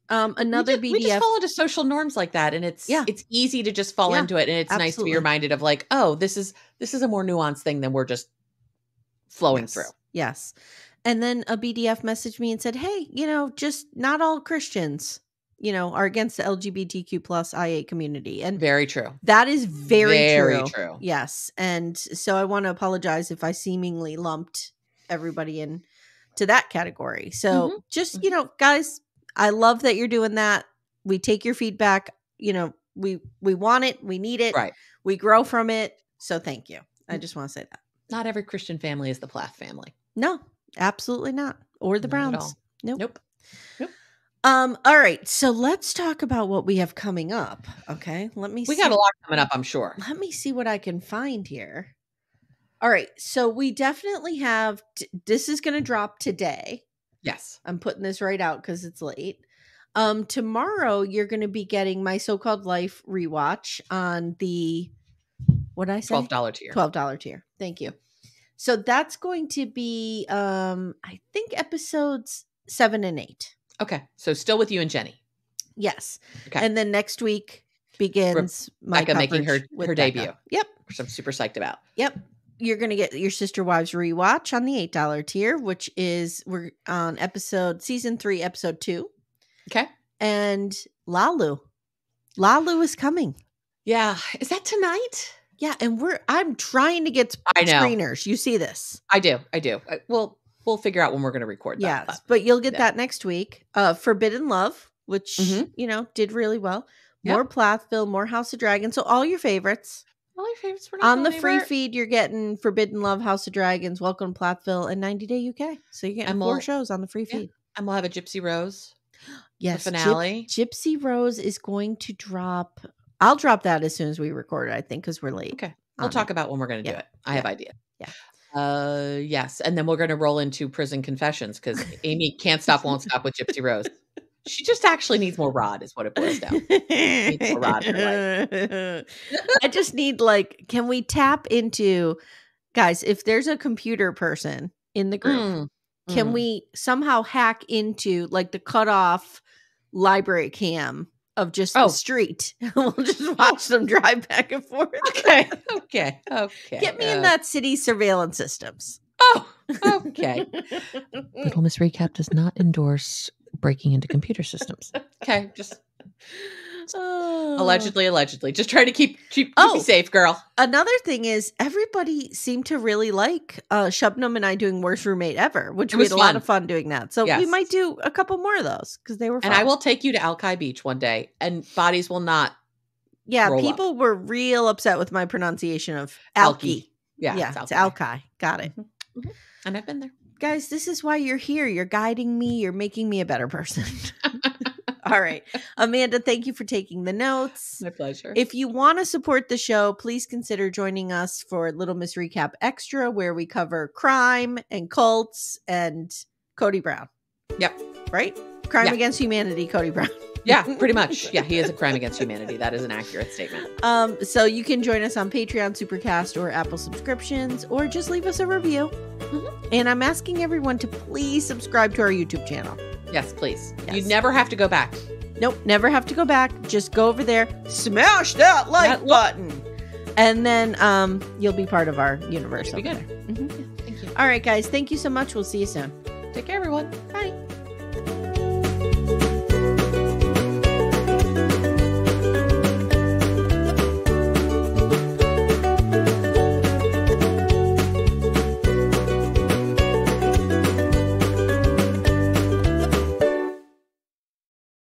A: Another BDF.
B: We just fall into social norms like that. And it's easy to just fall into it. And it's nice to be reminded of like, oh, this is a more nuanced thing than we're just flowing through.
A: Yes. And then a BDF messaged me and said, hey, just not all Christians, are against the LGBTQ plus IA community. And
B: very true.
A: That is very
B: true.
A: Yes. And so I want to apologize if I seemingly lumped everybody in to that category. So just, guys, I love that you're doing that. We take your feedback. We want it. We need it.
B: Right.
A: We grow from it. So thank you. I just want to say that.
B: Not every Christian family is the Plath family.
A: No, absolutely not. Or the Browns. Nope.
B: All
A: right. So let's talk about what we have coming up. Okay.
B: We got a lot coming up, I'm sure.
A: Let me see what I can find here. All right. So we definitely have, this is going to drop today.
B: Yes.
A: I'm putting this right out because it's late. Tomorrow you're going to be getting My So-Called Life rewatch on the, what'd I say?
B: $12 tier.
A: $12 tier. Thank you. So that's going to be, I think episodes 7 and 8.
B: Okay. So still with you and Jenny.
A: Yes.
B: Okay.
A: And then next week begins
B: Becca making her debut.
A: Yep.
B: Which I'm super psyched about.
A: Yep. You're going to get your Sister Wives rewatch on the $8 tier, which is, we're on season 3, episode 2.
B: Okay.
A: And Lalu is coming.
B: Yeah. Is that tonight?
A: Yeah. And I'm trying to get screeners. You see this.
B: I do. We'll figure out when we're going to record that.
A: Yes, but you'll get that next week. Forbidden Love, which, did really well. More Plathville, more House of Dragons. So all your favorites.
B: We're not
A: on the free feed, you're getting Forbidden Love, House of Dragons, Welcome to Plathville, and 90 Day UK. So you're getting 4 shows on the free feed.
B: And we'll have a Gypsy Rose.
A: Yes.
B: The finale.
A: Gypsy Rose is going to drop. I'll drop that as soon as we record it, I think, because we're late.
B: Okay. We'll talk about when we're going to do it. I have ideas.
A: Yeah.
B: Yes. And then we're going to roll into Prison Confessions because Amy can't stop, won't stop with Gypsy Rose. She just actually needs more rod, is what it boils down. Needs more rod in her life.
A: I just need can we tap into, guys, if there's a computer person in the group, can we somehow hack into the cutoff library cam of just the street? We'll just watch them drive back and forth.
B: Okay.
A: Get me in that city surveillance systems.
B: Oh, okay. Little Miss Recap does not endorse breaking into computer systems. Okay, just allegedly. Just try to keep me safe, girl.
A: Another thing is everybody seemed to really like Shubnam and I doing Worst Roommate Ever, which we had a lot of fun doing that. So we might do a couple more of those because they were fun.
B: And I will take you to Alki Beach one day, and bodies will not.
A: Yeah, people were real upset with my pronunciation of Alki.
B: Yeah,
A: it's Alki. Got it.
B: Mm-hmm. And I've been there.
A: Guys, this is why you're here. You're guiding me. You're making me a better person. All right. Amanda, thank you for taking the notes.
B: My pleasure.
A: If you want to support the show, please consider joining us for Little Miss Recap Extra, where we cover crime and cults and Cody Brown.
B: Yep.
A: Right? Crime Against Humanity, Cody Brown.
B: Yeah, pretty much. Yeah, he is a crime against humanity. That is an accurate statement.
A: So you can join us on Patreon, Supercast, or Apple subscriptions, or just leave us a review. Mm-hmm. And I'm asking everyone to please subscribe to our YouTube channel.
B: Yes, please. Yes. You never have to go back.
A: Nope, never have to go back. Just go over there, smash that like button, and then you'll be part of our universe.
B: Be good.
A: Mm-hmm.
B: Yeah, thank you.
A: All right, guys. Thank you so much. We'll see you soon.
B: Take care, everyone.
A: Bye.